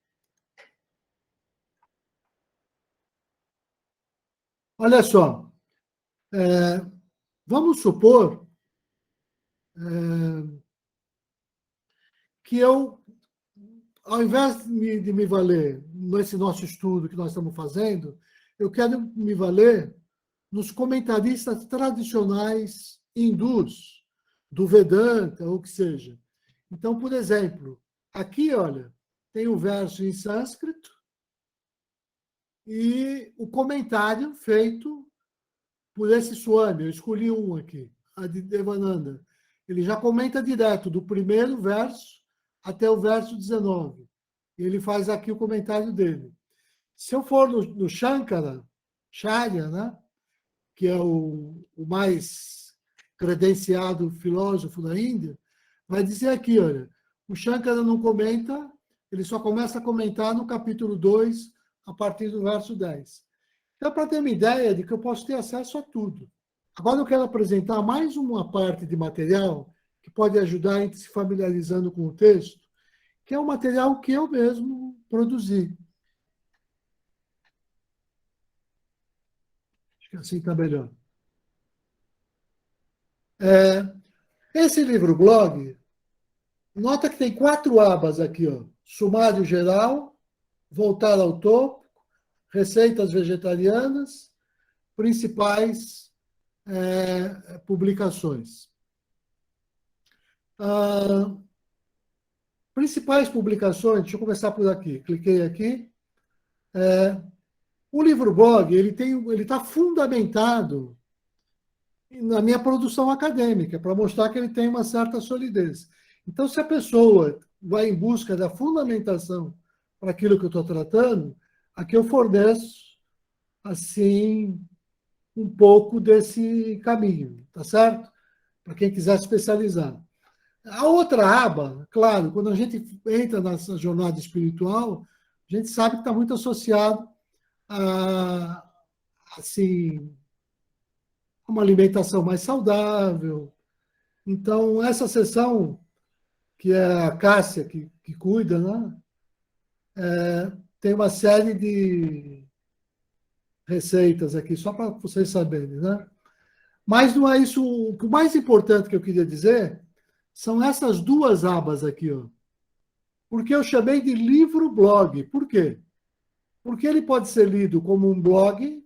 Olha só. Vamos supor que eu, ao invés de me valer nesse nosso estudo que nós estamos fazendo, eu quero me valer nos comentaristas tradicionais hindus, do Vedanta, ou o que seja. Então, por exemplo, aqui, olha, tem o verso em sânscrito e o comentário feito por esse Swami. Eu escolhi um aqui, a de Devananda. Ele já comenta direto, do primeiro verso até o verso 19. E ele faz aqui o comentário dele. Se eu for no Shankara, Charya, né, que é o mais credenciado filósofo da Índia, vai dizer aqui, olha, o Shankara não comenta, ele só começa a comentar no capítulo 2, a partir do verso 10. Então, para ter uma ideia de que eu posso ter acesso a tudo. Agora eu quero apresentar mais uma parte de material que pode ajudar a gente se familiarizando com o texto, que é um material que eu mesmo produzi. Acho que assim está melhor. Esse livro-blog, nota que tem 4 abas aqui, ó. Sumário geral, voltar ao tópico, receitas vegetarianas, principais publicações. Principais publicações, deixa eu começar por aqui. Cliquei aqui. O livro-blog, ele está fundamentado na minha produção acadêmica, para mostrar que ele tem uma certa solidez. Então, se a pessoa vai em busca da fundamentação para aquilo que eu estou tratando, aqui eu forneço, assim, um pouco desse caminho, tá certo? Para quem quiser se especializar. A outra aba, claro, quando a gente entra nessa jornada espiritual, a gente sabe que está muito associado a, assim, uma alimentação mais saudável. Então, essa seção, que é a Cássia que cuida, né? Tem uma série de receitas aqui, só para vocês saberem, né? Mas não é isso. O mais importante que eu queria dizer são essas duas abas aqui, ó. Porque eu chamei de livro-blog. Por quê? Porque ele pode ser lido como um blog,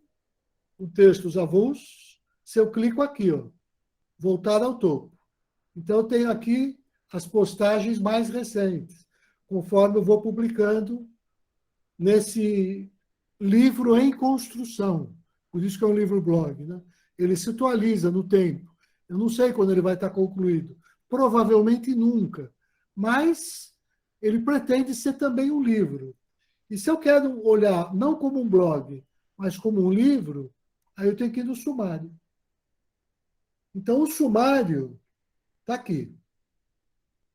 com textos avulsos, se eu clico aqui, ó, voltar ao topo. Então, eu tenho aqui as postagens mais recentes, conforme eu vou publicando nesse livro em construção. Por isso que é um livro-blog, né? Ele se atualiza no tempo. Eu não sei quando ele vai estar concluído. Provavelmente nunca. Mas ele pretende ser também um livro. E se eu quero olhar não como um blog, mas como um livro, aí eu tenho que ir no sumário. Então, o sumário está aqui.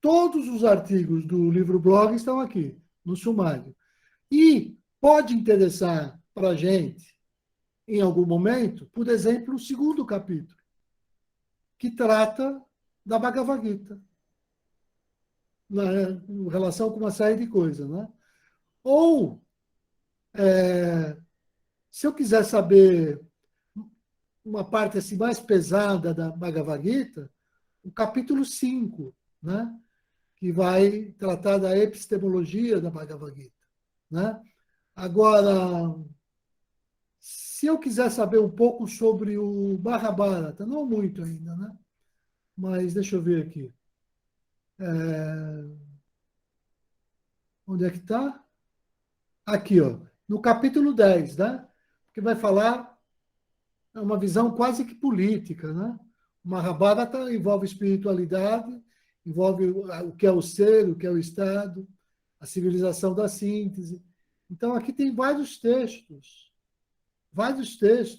Todos os artigos do livro-blog estão aqui, no sumário. E pode interessar para a gente, em algum momento, por exemplo, o segundo capítulo, que trata da Bhagavad Gita, em relação com uma série de coisas, né? Ou, se eu quiser saber uma parte assim, mais pesada da Bhagavad Gita, o capítulo 5, né? Que vai tratar da epistemologia da Bhagavad Gita, né? Agora, se eu quiser saber um pouco sobre o Mahabharata, não muito ainda, né? Mas deixa eu ver aqui. Onde é que está? Aqui, ó, no capítulo 10, né? Que vai falar uma visão quase que política, né? O Mahabharata envolve espiritualidade, envolve o que é o ser, o que é o Estado, a civilização da síntese. Então, aqui tem vários textos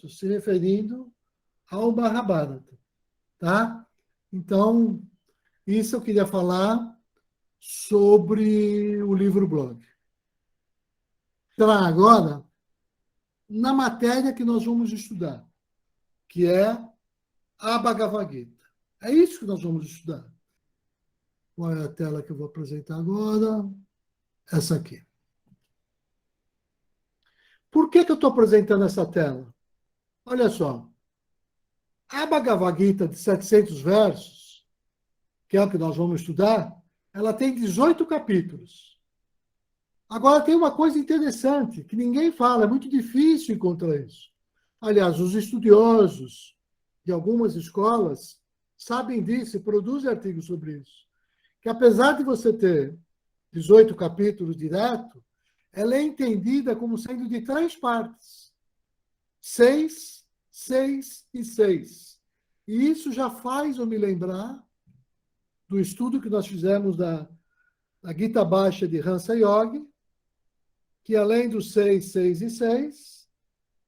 se referindo ao Mahabharata, tá? Então, isso eu queria falar sobre o livro-blog. Entrar agora na matéria que nós vamos estudar, que é a Bhagavad Gita. É isso que nós vamos estudar. Qual é a tela que eu vou apresentar agora? Essa aqui. Por que eu estou apresentando essa tela? Olha só. A Bhagavad Gita de 700 versos, que é o que nós vamos estudar, ela tem 18 capítulos. Agora, tem uma coisa interessante, que ninguém fala, é muito difícil encontrar isso. Aliás, os estudiosos de algumas escolas sabem disso e produzem artigos sobre isso. Que apesar de você ter 18 capítulos direto, ela é entendida como sendo de 3 partes. 6, 6 e 6. E isso já faz eu me lembrar do estudo que nós fizemos da Gita Bhashya de Hansa Yogi, que além dos 6, 6 e 6,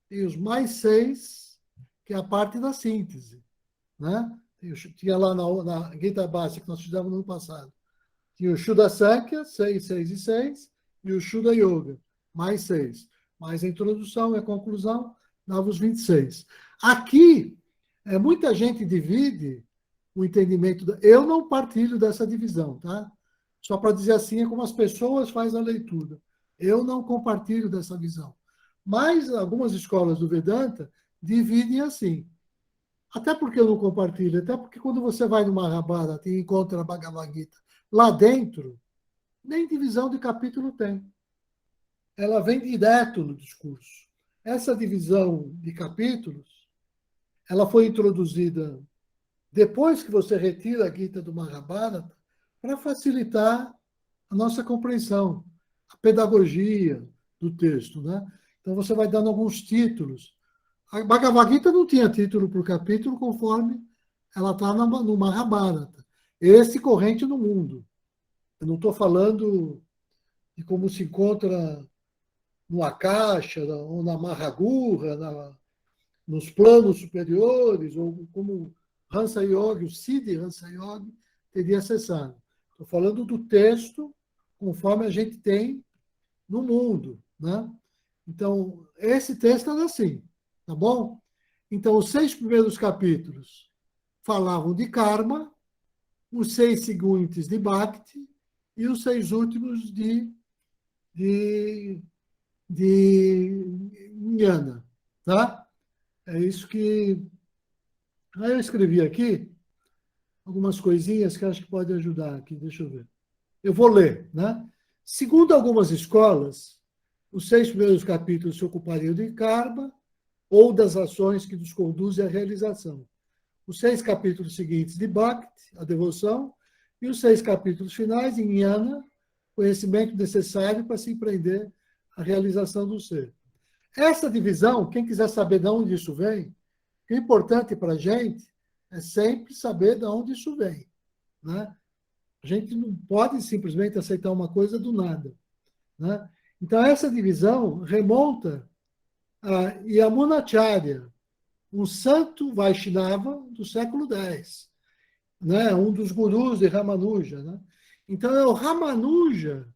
tem os mais 6, que é a parte da síntese, né? Tinha lá na Gita Bhashya, que nós fizemos no ano passado, tinha o Shuddha Sankhya, 6, 6 e 6, e o Shuddha Yoga, mais 6. Mais a introdução e a conclusão, dava os 26. Aqui, muita gente divide o entendimento. Eu não partilho dessa divisão, tá? Só para dizer assim, é como as pessoas fazem a leitura. Eu não compartilho dessa visão. Mas algumas escolas do Vedanta dividem assim. Até porque eu não compartilho, até porque quando você vai no Mahabharata e encontra a Bhagavad Gita lá dentro, nem divisão de capítulo tem. Ela vem direto no discurso. Essa divisão de capítulos, ela foi introduzida depois que você retira a Gita do Mahabharata, para facilitar a nossa compreensão, a pedagogia do texto, né? Então, você vai dando alguns títulos. A Bhagavad Gita não tinha título por capítulo, conforme ela está no Mahabharata. Esse corrente no mundo. Eu não estou falando de como se encontra no Akasha, ou na Mahagurha, nos planos superiores, ou como Hansa Yogi, o Siddhi Hansa Yogi, teria acessado. Estou falando do texto conforme a gente tem no mundo, né? Então, esse texto era assim, tá bom? Então, os 6 primeiros capítulos falavam de karma, os 6 seguintes de bhakti e os 6 últimos de jnana, tá? É isso que... Aí eu escrevi aqui algumas coisinhas que acho que pode ajudar aqui, deixa eu ver. Eu vou ler, né? Segundo algumas escolas, os 6 primeiros capítulos se ocupariam de karma ou das ações que nos conduzem à realização. Os 6 capítulos seguintes de bhakti, a devoção, e os 6 capítulos finais em jnana, conhecimento necessário para se empreender a realização do ser. Essa divisão, quem quiser saber de onde isso vem, o que é importante para a gente é sempre saber de onde isso vem, né? A gente não pode simplesmente aceitar uma coisa do nada, né? Então, essa divisão remonta a Yamunacharya, um santo Vaishnava do século X, né? Um dos gurus de Ramanuja, né? Então, é o Ramanuja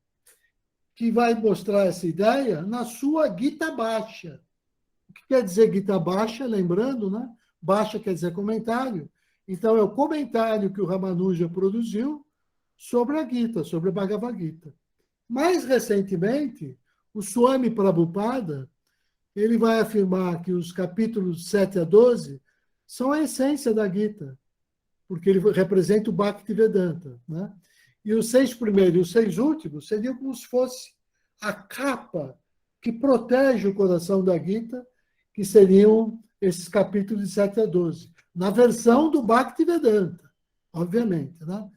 que vai mostrar essa ideia na sua Gita Bhashya. O que quer dizer Gita Bhashya? Lembrando, né? Bhashya quer dizer comentário. Então, é o comentário que o Ramanuja produziu sobre a Gita, sobre a Bhagavad Gita. Mais recentemente, o Swami Prabhupada, ele vai afirmar que os capítulos 7 a 12 são a essência da Gita, porque ele representa o Bhaktivedanta, né? E os 6 primeiros e os 6 últimos seriam como se fosse a capa que protege o coração da Gita, que seriam esses capítulos de 7 a 12, na versão do Bhaktivedanta, obviamente, né?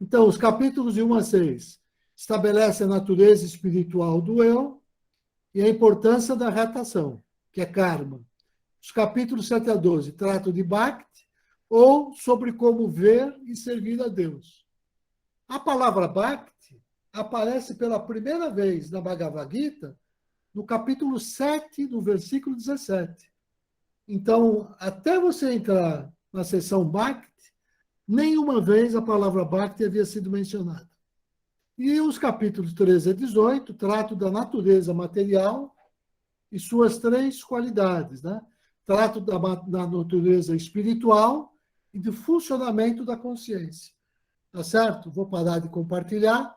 Então, os capítulos de 1 a 6 estabelecem a natureza espiritual do eu e a importância da retação, que é karma. Os capítulos 7 a 12 tratam de Bhakti ou sobre como ver e servir a Deus. A palavra Bhakti aparece pela primeira vez na Bhagavad Gita no capítulo 7, no versículo 17. Então, até você entrar na seção Bhakti, nenhuma vez a palavra Bhakti havia sido mencionada. E os capítulos 13 a 18 tratam da natureza material e suas 3 qualidades, né? Tratam da natureza espiritual e do funcionamento da consciência. Tá certo? Vou parar de compartilhar.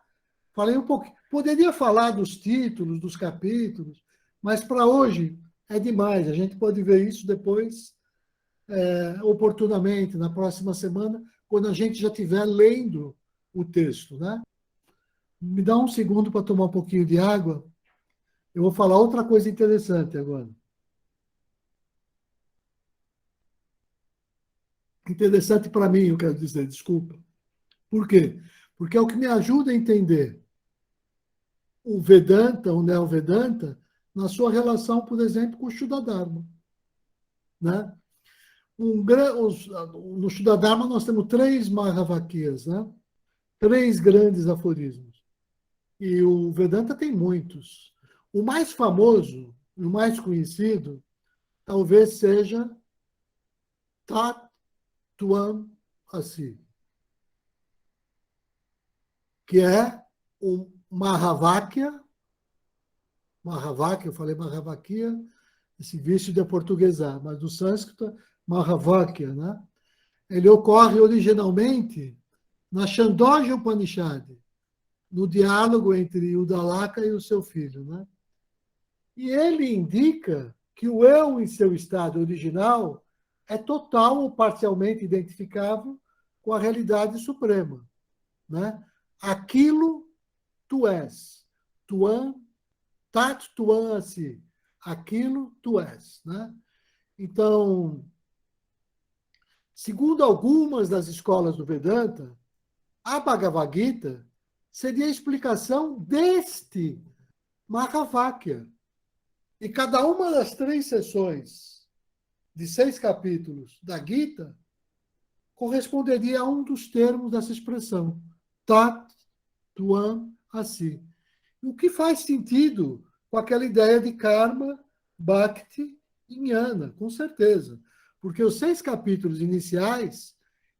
Falei um pouquinho. Poderia falar dos títulos, dos capítulos, mas para hoje é demais. A gente pode ver isso depois, oportunamente, na próxima semana, quando a gente já estiver lendo o texto, né? Me dá um segundo para tomar um pouquinho de água. Eu vou falar outra coisa interessante agora. Interessante para mim, eu quero dizer, desculpa. Por quê? Porque é o que me ajuda a entender o Vedanta, o Neo-Vedanta, na sua relação, por exemplo, com o Shuddha-dharma, né? No Shuddha-dharma nós temos 3 Mahavakyas, né? 3 grandes aforismos. E o Vedanta tem muitos. O mais famoso, o mais conhecido, talvez seja Tat Tvam Asi, que é o Mahavakya, eu falei Mahavakya, esse vício de aportuguesar, mas do sânscrito, Mahavakya, né? Ele ocorre originalmente na Chandogya Upanishad, no diálogo entre o Udalaka e o seu filho, né? E ele indica que o eu, em seu estado original, é total ou parcialmente identificável com a realidade suprema, né? Aquilo tu és, tuam, tat tuam asi, aquilo tu és, né? Então, segundo algumas das escolas do Vedanta, A Bhagavad Gita seria a explicação deste Mahavakya. E cada uma das 3 sessões de 6 capítulos da Gita corresponderia a um dos termos dessa expressão. Tat, Tuam, Asi. O que faz sentido com aquela ideia de karma, bhakti e jnana, com certeza. Porque os 6 capítulos iniciais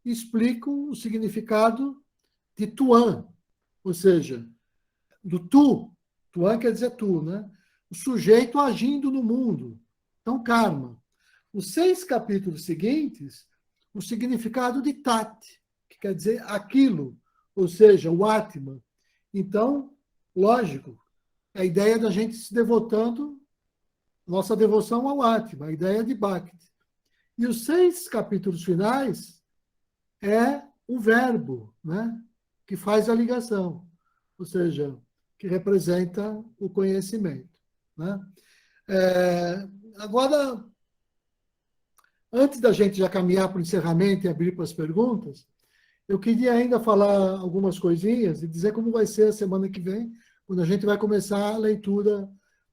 explicam o significado de Tuam, ou seja, do tu. Tuam quer dizer tu, né? O sujeito agindo no mundo. Então, karma. Os 6 capítulos seguintes, o significado de tat, que quer dizer aquilo, ou seja, o Atma. Então, lógico, a ideia da gente se devotando, nossa devoção ao Atma, a ideia de Bhakti. E os 6 capítulos finais é o verbo, né, que faz a ligação, ou seja, que representa o conhecimento. Né? Agora, antes da gente já caminhar para o encerramento e abrir para as perguntas, eu queria ainda falar algumas coisinhas e dizer como vai ser a semana que vem, quando a gente vai começar a leitura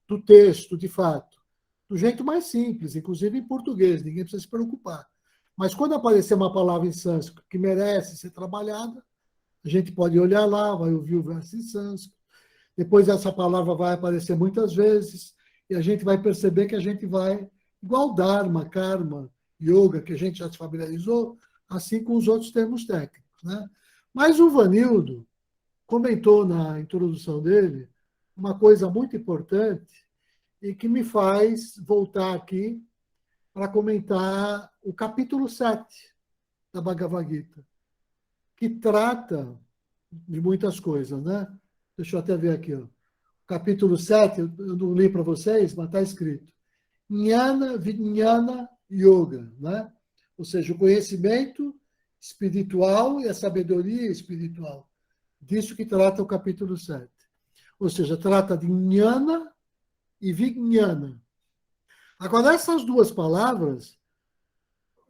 do texto, de fato. Do jeito mais simples, inclusive em português, ninguém precisa se preocupar. Mas quando aparecer uma palavra em sânscrito que merece ser trabalhada, a gente pode olhar lá, vai ouvir o verso em sânscrito. Depois essa palavra vai aparecer muitas vezes e a gente vai perceber que a gente vai, igual Dharma, Karma, Yoga, que a gente já se familiarizou, assim com os outros termos técnicos. Né? Mas o Vanildo comentou na introdução dele uma coisa muito importante e que me faz voltar aqui para comentar o capítulo 7 da Bhagavad Gita, que trata de muitas coisas, né? Deixa eu até ver aqui, ó. Capítulo 7, eu não li para vocês, mas está escrito. Jnana, Vijnana, Yoga, né? Ou seja, o conhecimento espiritual e a sabedoria espiritual. Disso que trata o capítulo 7. Ou seja, trata de Jnana e Vijnana. Agora, essas 2 palavras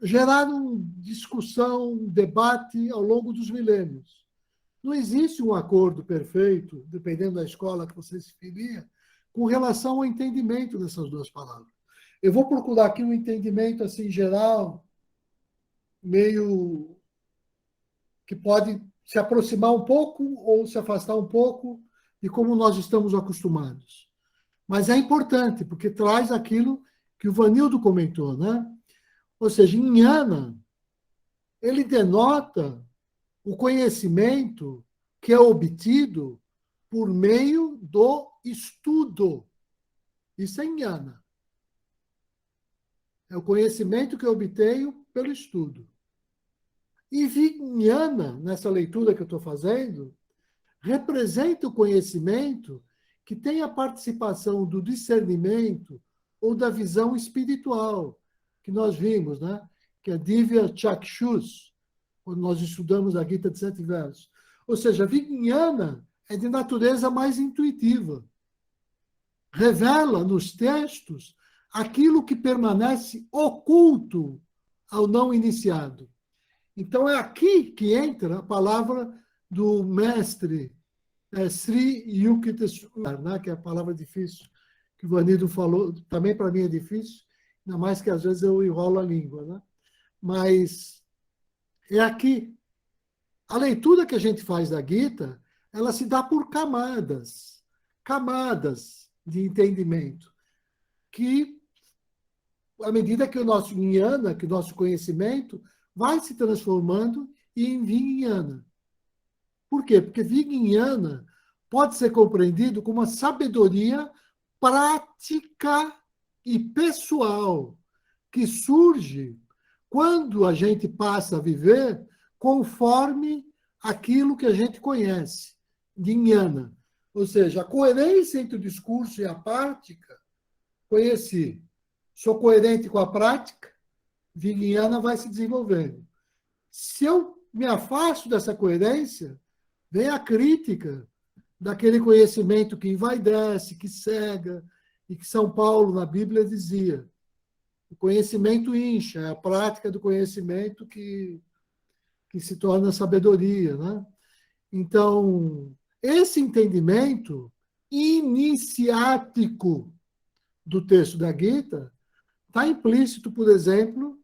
geraram discussão, debate ao longo dos milênios. Não existe um acordo perfeito, dependendo da escola que você se filia, com relação ao entendimento dessas 2 palavras. Eu vou procurar aqui um entendimento assim geral, meio que pode se aproximar um pouco ou se afastar um pouco de como nós estamos acostumados. Mas é importante, porque traz aquilo que o Vanildo comentou, né? Ou seja, jnana, ele denota o conhecimento que é obtido por meio do estudo. Isso é jnana. É o conhecimento que eu obtenho pelo estudo. E vijnana, nessa leitura que eu estou fazendo, representa o conhecimento que tem a participação do discernimento ou da visão espiritual, que nós vimos, né? Que é Divya Chakshus, quando nós estudamos a Gita de 7 versos. Ou seja, Vijnana é de natureza mais intuitiva. Revela nos textos aquilo que permanece oculto ao não iniciado. Então, é aqui que entra a palavra do mestre Sri Yukteswar, né? Que é a palavra difícil, que o Vanildo falou, também para mim é difícil, ainda mais que às vezes eu enrolo a língua. Né? Mas é aqui. A leitura que a gente faz da Gita, ela se dá por camadas, camadas de entendimento, que, à medida que o nosso jnana, que o nosso conhecimento, vai se transformando em vijnana. Por quê? Porque vijnana pode ser compreendido como uma sabedoria prática e pessoal, que surge quando a gente passa a viver conforme aquilo que a gente conhece, de jnana. Ou seja, a coerência entre o discurso e a prática, conheci. Sou coerente com a prática, vijnana vai se desenvolvendo. Se eu me afasto dessa coerência, vem a crítica daquele conhecimento que envaidece, que cega, e que São Paulo, na Bíblia, dizia. O conhecimento incha, é a prática do conhecimento que se torna sabedoria. Né? Então, esse entendimento iniciático do texto da Gita está implícito, por exemplo,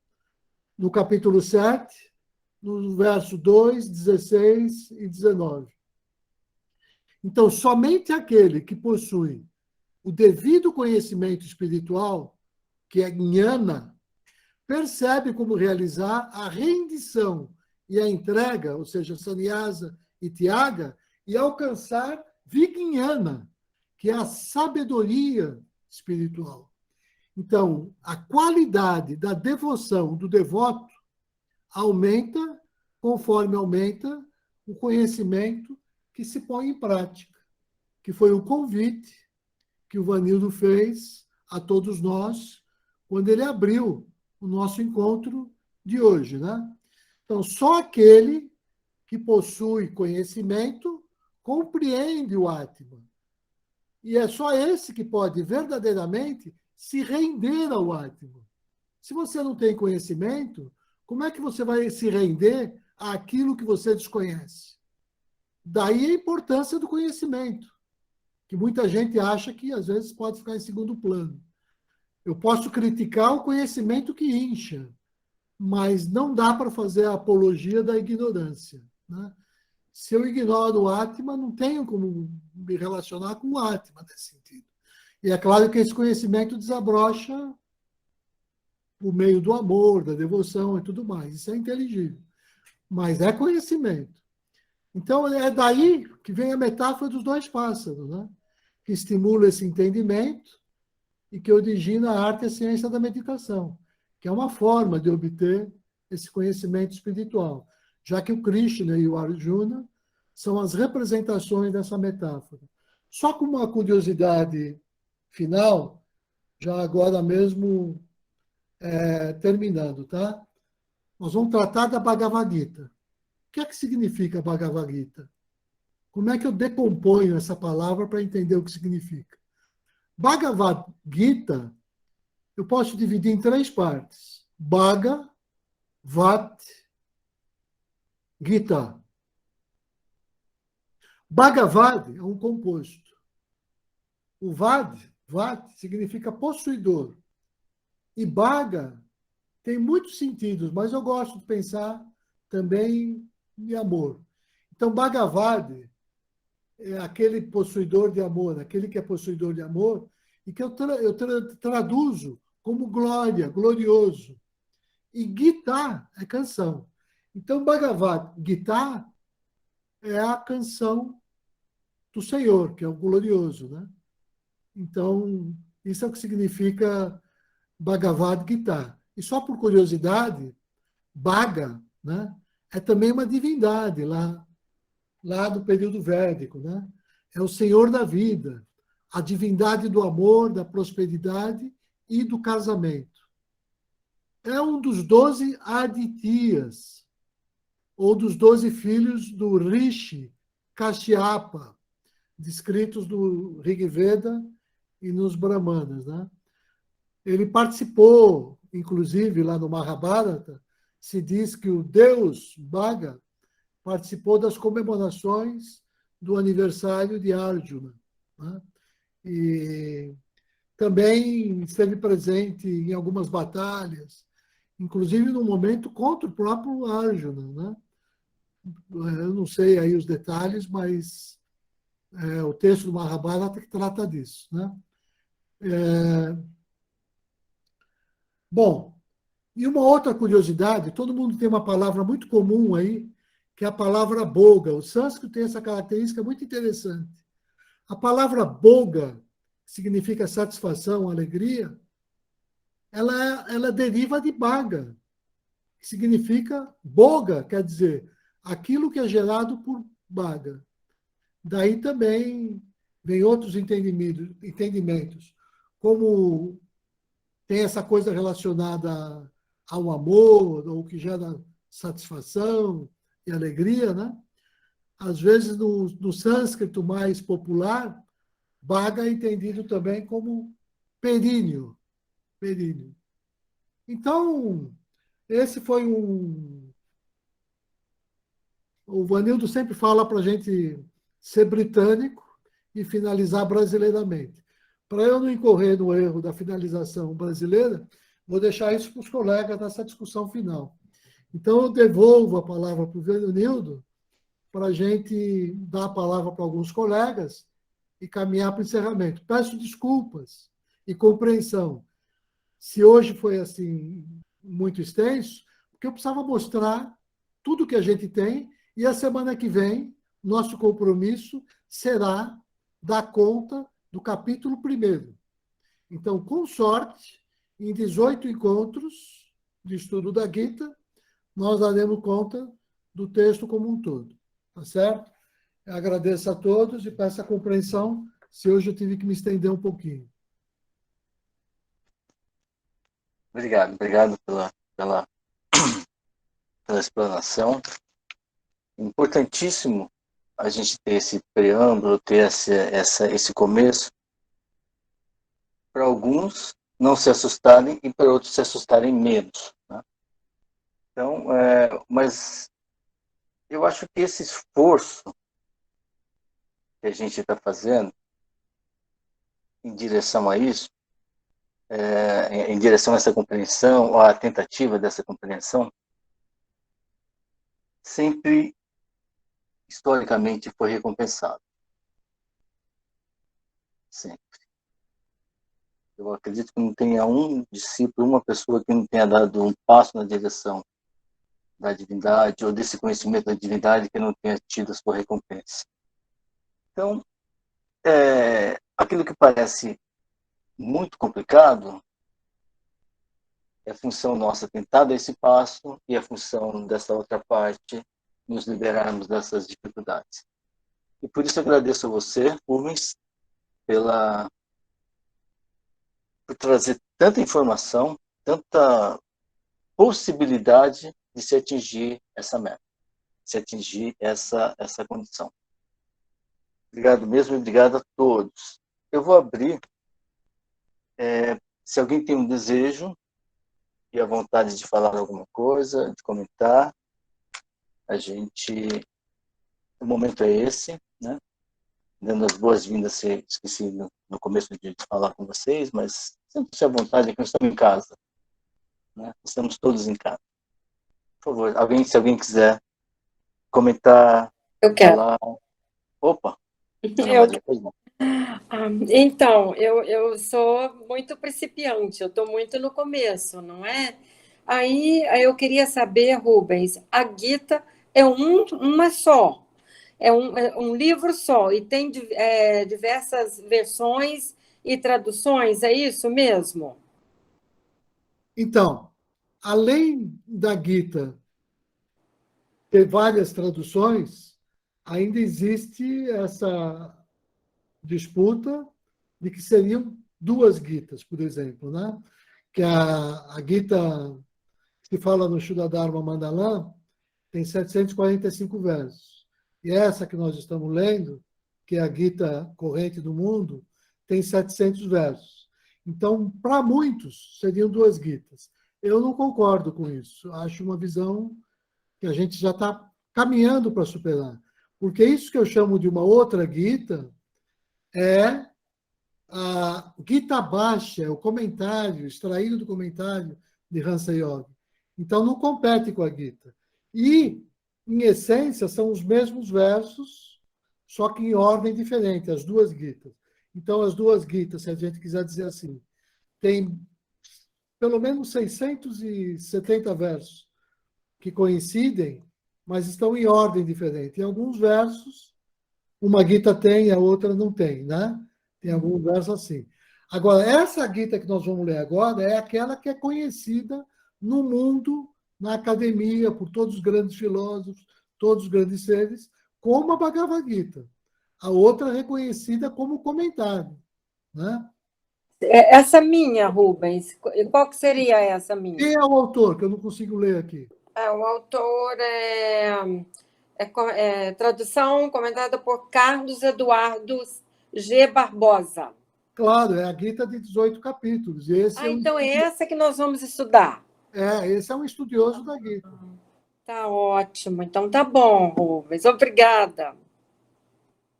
no capítulo 7, no verso 2, 16 e 19. Então, somente aquele que possui o devido conhecimento espiritual, que é jnana, percebe como realizar a rendição e a entrega, ou seja, sannyasa e tyaga, e alcançar vijnana, que é a sabedoria espiritual. Então, a qualidade da devoção do devoto aumenta conforme aumenta o conhecimento que se põe em prática, que foi o convite que o Vanildo fez a todos nós quando ele abriu o nosso encontro de hoje, né? Então, só aquele que possui conhecimento compreende o Atman. E é só esse que pode verdadeiramente se render ao Atman. Se você não tem conhecimento, como é que você vai se render àquilo que você desconhece? Daí a importância do conhecimento, que muita gente acha que às vezes pode ficar em segundo plano. Eu posso criticar o conhecimento que incha, mas não dá para fazer a apologia da ignorância, né? Se eu ignoro o Atman, não tenho como me relacionar com o Atman nesse sentido. E é claro que esse conhecimento desabrocha por meio do amor, da devoção e tudo mais. Isso é inteligível. Mas é conhecimento. Então, é daí que vem a metáfora dos dois pássaros, né? Que estimula esse entendimento e que origina a arte e a ciência da meditação, que é uma forma de obter esse conhecimento espiritual, já que o Krishna e o Arjuna são as representações dessa metáfora. Só com uma curiosidade final, já agora mesmo terminando, tá? Nós vamos tratar da Bhagavad Gita. O que é que significa Bhagavad Gita? Como é que eu decomponho essa palavra para entender o que significa? Bhagavad Gita, eu posso dividir em 3 partes. Bhagavad Gita. Bhagavad é um composto. O Vat significa possuidor. E Bhaga tem muitos sentidos, mas eu gosto de pensar também em amor. Então, Bhagavad é aquele possuidor de amor, aquele que é possuidor de amor, e que eu traduzo como glória, glorioso. E Gita é canção. Então, Bhagavad Gita é a canção do Senhor, que é o glorioso, né? Então, isso é o que significa Bhagavad Gita. E só por curiosidade, Bhaga, né, é também uma divindade lá do período védico, né? É o Senhor da vida, a divindade do amor, da prosperidade e do casamento. É um dos 12 Adityas, ou dos 12 filhos do Rishi Kashyapa, descritos no Rig Veda e nos Brahmanas, né? Ele participou, inclusive, lá no Mahabharata, se diz que o deus Bhaga participou das comemorações do aniversário de Arjuna, né? E também esteve presente em algumas batalhas, inclusive no momento contra o próprio Arjuna, né? Eu não sei aí os detalhes, mas o texto do Mahabharata trata disso, né? Bom, e uma outra curiosidade, todo mundo tem uma palavra muito comum aí, que é a palavra boga. O sânscrito tem essa característica muito interessante. A palavra boga, que significa satisfação, alegria, ela deriva de baga, que significa boga, quer dizer, aquilo que é gerado por baga. Daí também vem outros entendimentos, como tem essa coisa relacionada ao amor, ou que gera satisfação e alegria, né? Às vezes, no sânscrito mais popular, Bhaga é entendido também como períneo. Períneo. Então, esse foi O Vanildo sempre fala para a gente ser britânico e finalizar brasileiramente. Para eu não incorrer no erro da finalização brasileira, vou deixar isso para os colegas nessa discussão final. Então, eu devolvo a palavra para o Vanildo para a gente dar a palavra para alguns colegas e caminhar para o encerramento. Peço desculpas e compreensão se hoje foi assim muito extenso, porque eu precisava mostrar tudo que a gente tem e a semana que vem nosso compromisso será dar conta do capítulo 1º. Então, com sorte, em 18 encontros de estudo da Gita, nós daremos conta do texto como um todo. Tá certo? Eu agradeço a todos e peço a compreensão se hoje eu tive que me estender um pouquinho. Obrigado pela explanação. Importantíssimo a gente ter esse preâmbulo, ter esse começo, para alguns não se assustarem e para outros se assustarem menos. Né? Então, mas eu acho que esse esforço que a gente está fazendo em direção a isso, em direção a essa compreensão, ou a tentativa dessa compreensão, sempre, historicamente, foi recompensado. Sempre. Eu acredito que não tenha um discípulo, uma pessoa que não tenha dado um passo na direção da divindade, ou desse conhecimento da divindade, que não tenha tido a sua recompensa. Então, aquilo que parece muito complicado é função nossa tentar dar esse passo e a função dessa outra parte nos liberarmos dessas dificuldades. E por isso eu agradeço a você, Rubens, por trazer tanta informação, tanta possibilidade de se atingir essa meta, se atingir essa condição. Obrigado mesmo e obrigado a todos. Eu vou abrir, se alguém tem um desejo e a vontade de falar alguma coisa, de comentar, o momento é esse, né? Dando as boas-vindas, esqueci no começo de falar com vocês, mas sempre-se à vontade, que nós estamos em casa, né? Estamos todos em casa. Por favor, se alguém quiser comentar, Eu quero. falar. Opa! Então, eu sou muito principiante, eu estou muito no começo, não é? Aí eu queria saber, Rubens, a Gita é uma só, é um livro só, e tem diversas versões e traduções, é isso mesmo? Então, além da Gita ter várias traduções, ainda existe essa disputa de que seriam 2 Gitas, por exemplo, né? Que a Gita que fala no Shuddha Dharma Mandalam tem 745 versos. E essa que nós estamos lendo, que é a Gita corrente do mundo, tem 700 versos. Então, para muitos, seriam 2 Gitas. Eu não concordo com isso. Acho uma visão que a gente já está caminhando para superar. Porque isso que eu chamo de uma outra Gita é a Gita Bhashya, o comentário, extraído do comentário de Hansa Yogi. Então, não compete com a Gita. E, em essência, são os mesmos versos, só que em ordem diferente, as 2 Gitas. Então, as 2 Gitas, se a gente quiser dizer assim, tem pelo menos 670 versos que coincidem, mas estão em ordem diferente. Em alguns versos, uma Gita tem, a outra não tem, né? Tem alguns versos assim. Agora, essa Gita que nós vamos ler agora é aquela que é conhecida no mundo, na academia, por todos os grandes filósofos, todos os grandes seres, como a Bhagavad Gita. A outra é reconhecida como comentário, né? Essa minha, Rubens, qual que seria essa minha? Quem é o autor, que eu não consigo ler aqui? O autor tradução comentada por Carlos Eduardo G. Barbosa. Claro, é a Gita de 18 capítulos. E esse então é essa que nós vamos estudar. Esse é um estudioso da Gita. Tá ótimo. Então tá bom, Rubens. Obrigada.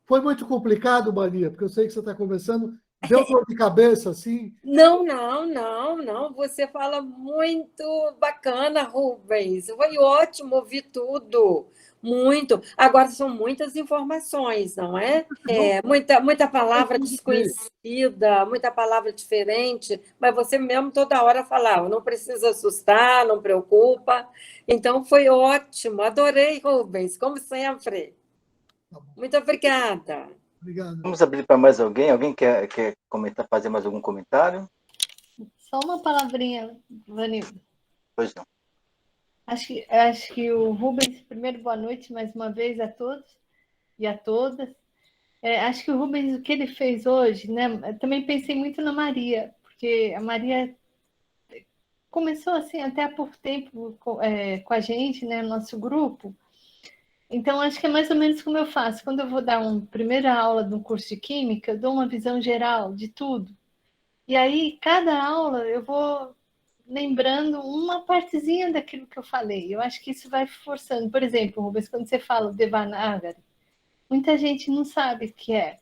Foi muito complicado, Maria, porque eu sei que você está começando. Deu dor de cabeça, assim? Não. Você fala muito bacana, Rubens. Foi ótimo ouvir tudo. Muito. Agora são muitas informações, não é? Muita palavra desconhecida, muita palavra diferente, mas você mesmo toda hora falava, não precisa assustar, não preocupa. Então foi ótimo. Adorei, Rubens, como sempre. Tá bom. Muito obrigada. Obrigado. Vamos abrir para mais alguém? Alguém quer comentar, fazer mais algum comentário? Só uma palavrinha, Vanildo. Pois não. Acho que o Rubens, primeiro, boa noite mais uma vez a todos e a todas. Acho que o Rubens, o que ele fez hoje, né? Eu também pensei muito na Maria, porque a Maria começou assim até há pouco tempo com a gente, né? Nosso grupo. Então, acho que é mais ou menos como eu faço. Quando eu vou dar uma primeira aula de um curso de Química, eu dou uma visão geral de tudo. E aí, cada aula, eu vou lembrando uma partezinha daquilo que eu falei. Eu acho que isso vai forçando. Por exemplo, Rubens, quando você fala o Devanagari, muita gente não sabe o que é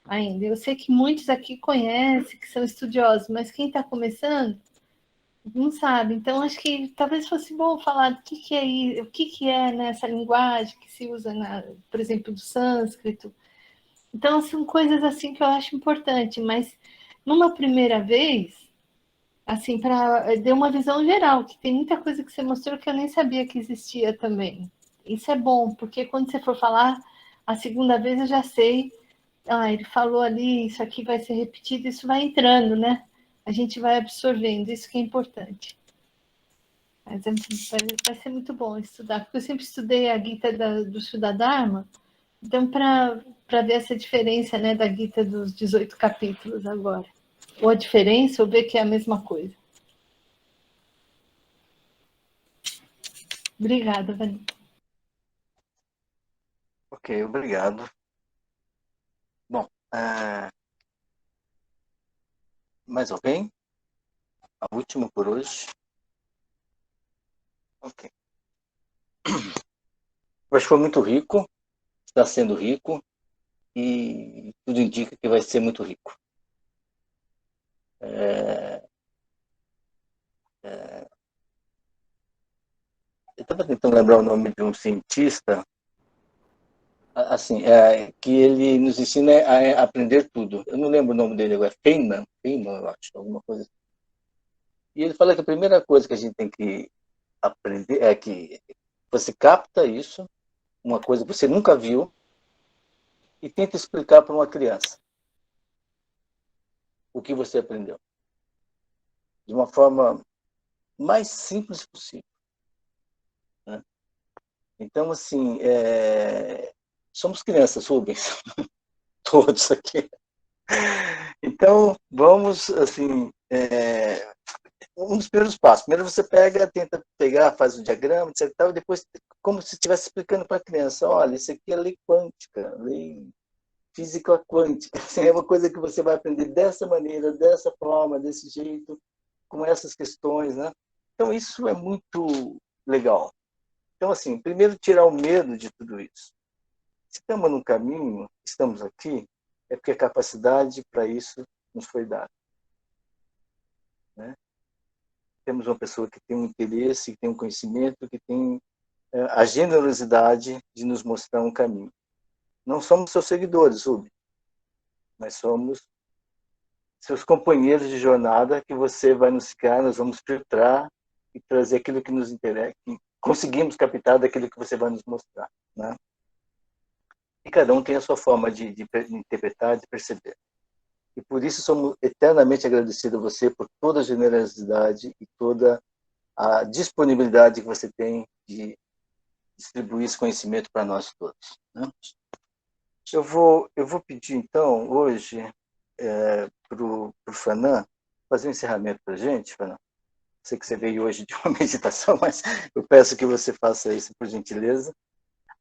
ainda. Eu sei que muitos aqui conhecem, que são estudiosos, mas quem está começando não sabe. Então, acho que talvez fosse bom falar do que é, o que é nessa linguagem que se usa, por exemplo, do sânscrito. Então, são coisas assim que eu acho importante, mas numa primeira vez, assim, para dar uma visão geral, que tem muita coisa que você mostrou que eu nem sabia que existia também. Isso é bom, porque quando você for falar a segunda vez, eu já sei, ele falou ali, isso aqui vai ser repetido, isso vai entrando, né? A gente vai absorvendo, isso que é importante. Mas vai ser muito bom estudar, porque eu sempre estudei a Gita do Shuddha-dharma, então para ver essa diferença, né, da Gita dos 18 capítulos agora. Ou a diferença, ou ver que é a mesma coisa. Obrigada, Vanessa. Ok, obrigado. Bom, mais alguém? A última por hoje. Ok. Acho que foi muito rico, está sendo rico, e tudo indica que vai ser muito rico. Eu estava tentando lembrar o nome de um cientista, assim, que ele nos ensina a aprender tudo. Eu não lembro o nome dele agora, Feynman, eu acho, alguma coisa assim. E ele fala que a primeira coisa que a gente tem que aprender é que você capta isso, uma coisa que você nunca viu, e tenta explicar para uma criança o que você aprendeu. De uma forma mais simples possível. Né? Então, assim, somos crianças, Rubens, todos aqui. Então, vamos, assim, um dos primeiros passos. Primeiro você tenta pegar, faz o diagrama, etc. E depois, como se estivesse explicando para a criança, olha, isso aqui é lei quântica, lei física quântica. Assim, é uma coisa que você vai aprender dessa maneira, dessa forma, desse jeito, com essas questões, né? Então, isso é muito legal. Então, assim, primeiro tirar o medo de tudo isso. Se estamos no caminho, estamos aqui, é porque a capacidade para isso nos foi dada. Né? Temos uma pessoa que tem um interesse, que tem um conhecimento, que tem a generosidade de nos mostrar um caminho. Não somos seus seguidores, Rubens, mas somos seus companheiros de jornada que você vai nos ficar, nós vamos filtrar e trazer aquilo que nos interessa, que conseguimos captar daquilo que você vai nos mostrar. Né? E cada um tem a sua forma de interpretar, de perceber. E por isso somos eternamente agradecidos a você por toda a generosidade e toda a disponibilidade que você tem de distribuir esse conhecimento para nós todos. Né? Eu vou pedir, então, hoje, para o Fanan fazer um encerramento para a gente, Fanan. Sei que você veio hoje de uma meditação, mas eu peço que você faça isso, por gentileza.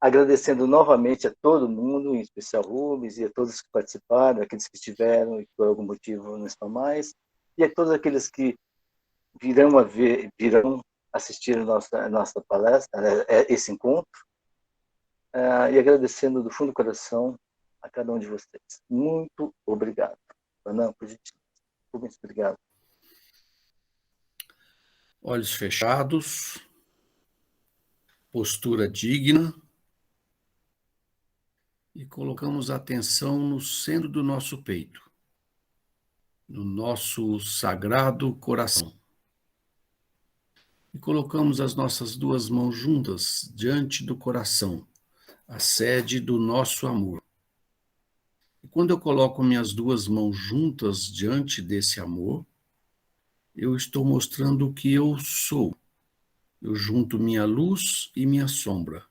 Agradecendo novamente a todo mundo, em especial Rubens, e a todos que participaram, aqueles que estiveram e que por algum motivo não estão mais, e a todos aqueles que virão assistir a nossa palestra, esse encontro, e agradecendo do fundo do coração a cada um de vocês. Muito obrigado. Não, por gentileza. Muito obrigado. Olhos fechados, postura digna, e colocamos a atenção no centro do nosso peito, no nosso sagrado coração. E colocamos as nossas duas mãos juntas diante do coração, a sede do nosso amor. E quando eu coloco minhas duas mãos juntas diante desse amor, eu estou mostrando o que eu sou. Eu junto minha luz e minha sombra,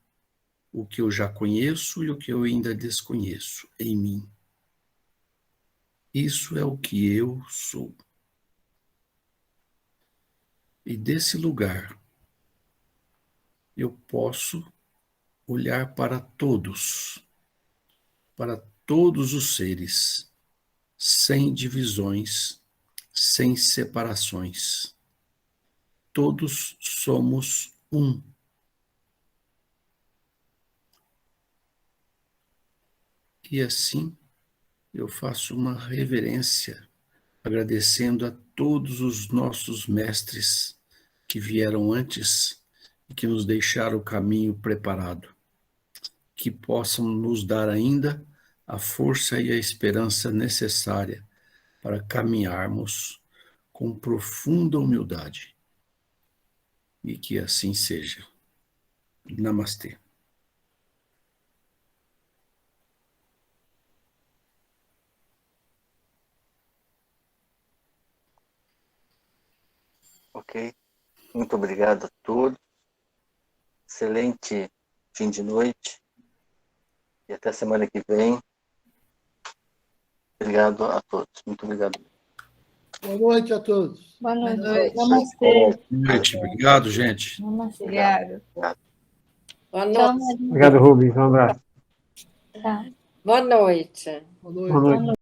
o que eu já conheço e o que eu ainda desconheço em mim. Isso é o que eu sou. E desse lugar, eu posso olhar para todos os seres, sem divisões, sem separações. Todos somos um. E assim, eu faço uma reverência, agradecendo a todos os nossos mestres que vieram antes e que nos deixaram o caminho preparado, que possam nos dar ainda a força e a esperança necessária para caminharmos com profunda humildade. E que assim seja. Namastê. Ok. Muito obrigado a todos. Excelente fim de noite. E até semana que vem. Obrigado a todos. Muito obrigado. Boa noite a todos. Boa noite. Namastê. Namastê. Obrigado, gente. Namastê. Obrigada. Boa Tchau, noite. Maria. Obrigado, Rubens. Um abraço. Tá. Boa noite. Boa noite. Boa noite.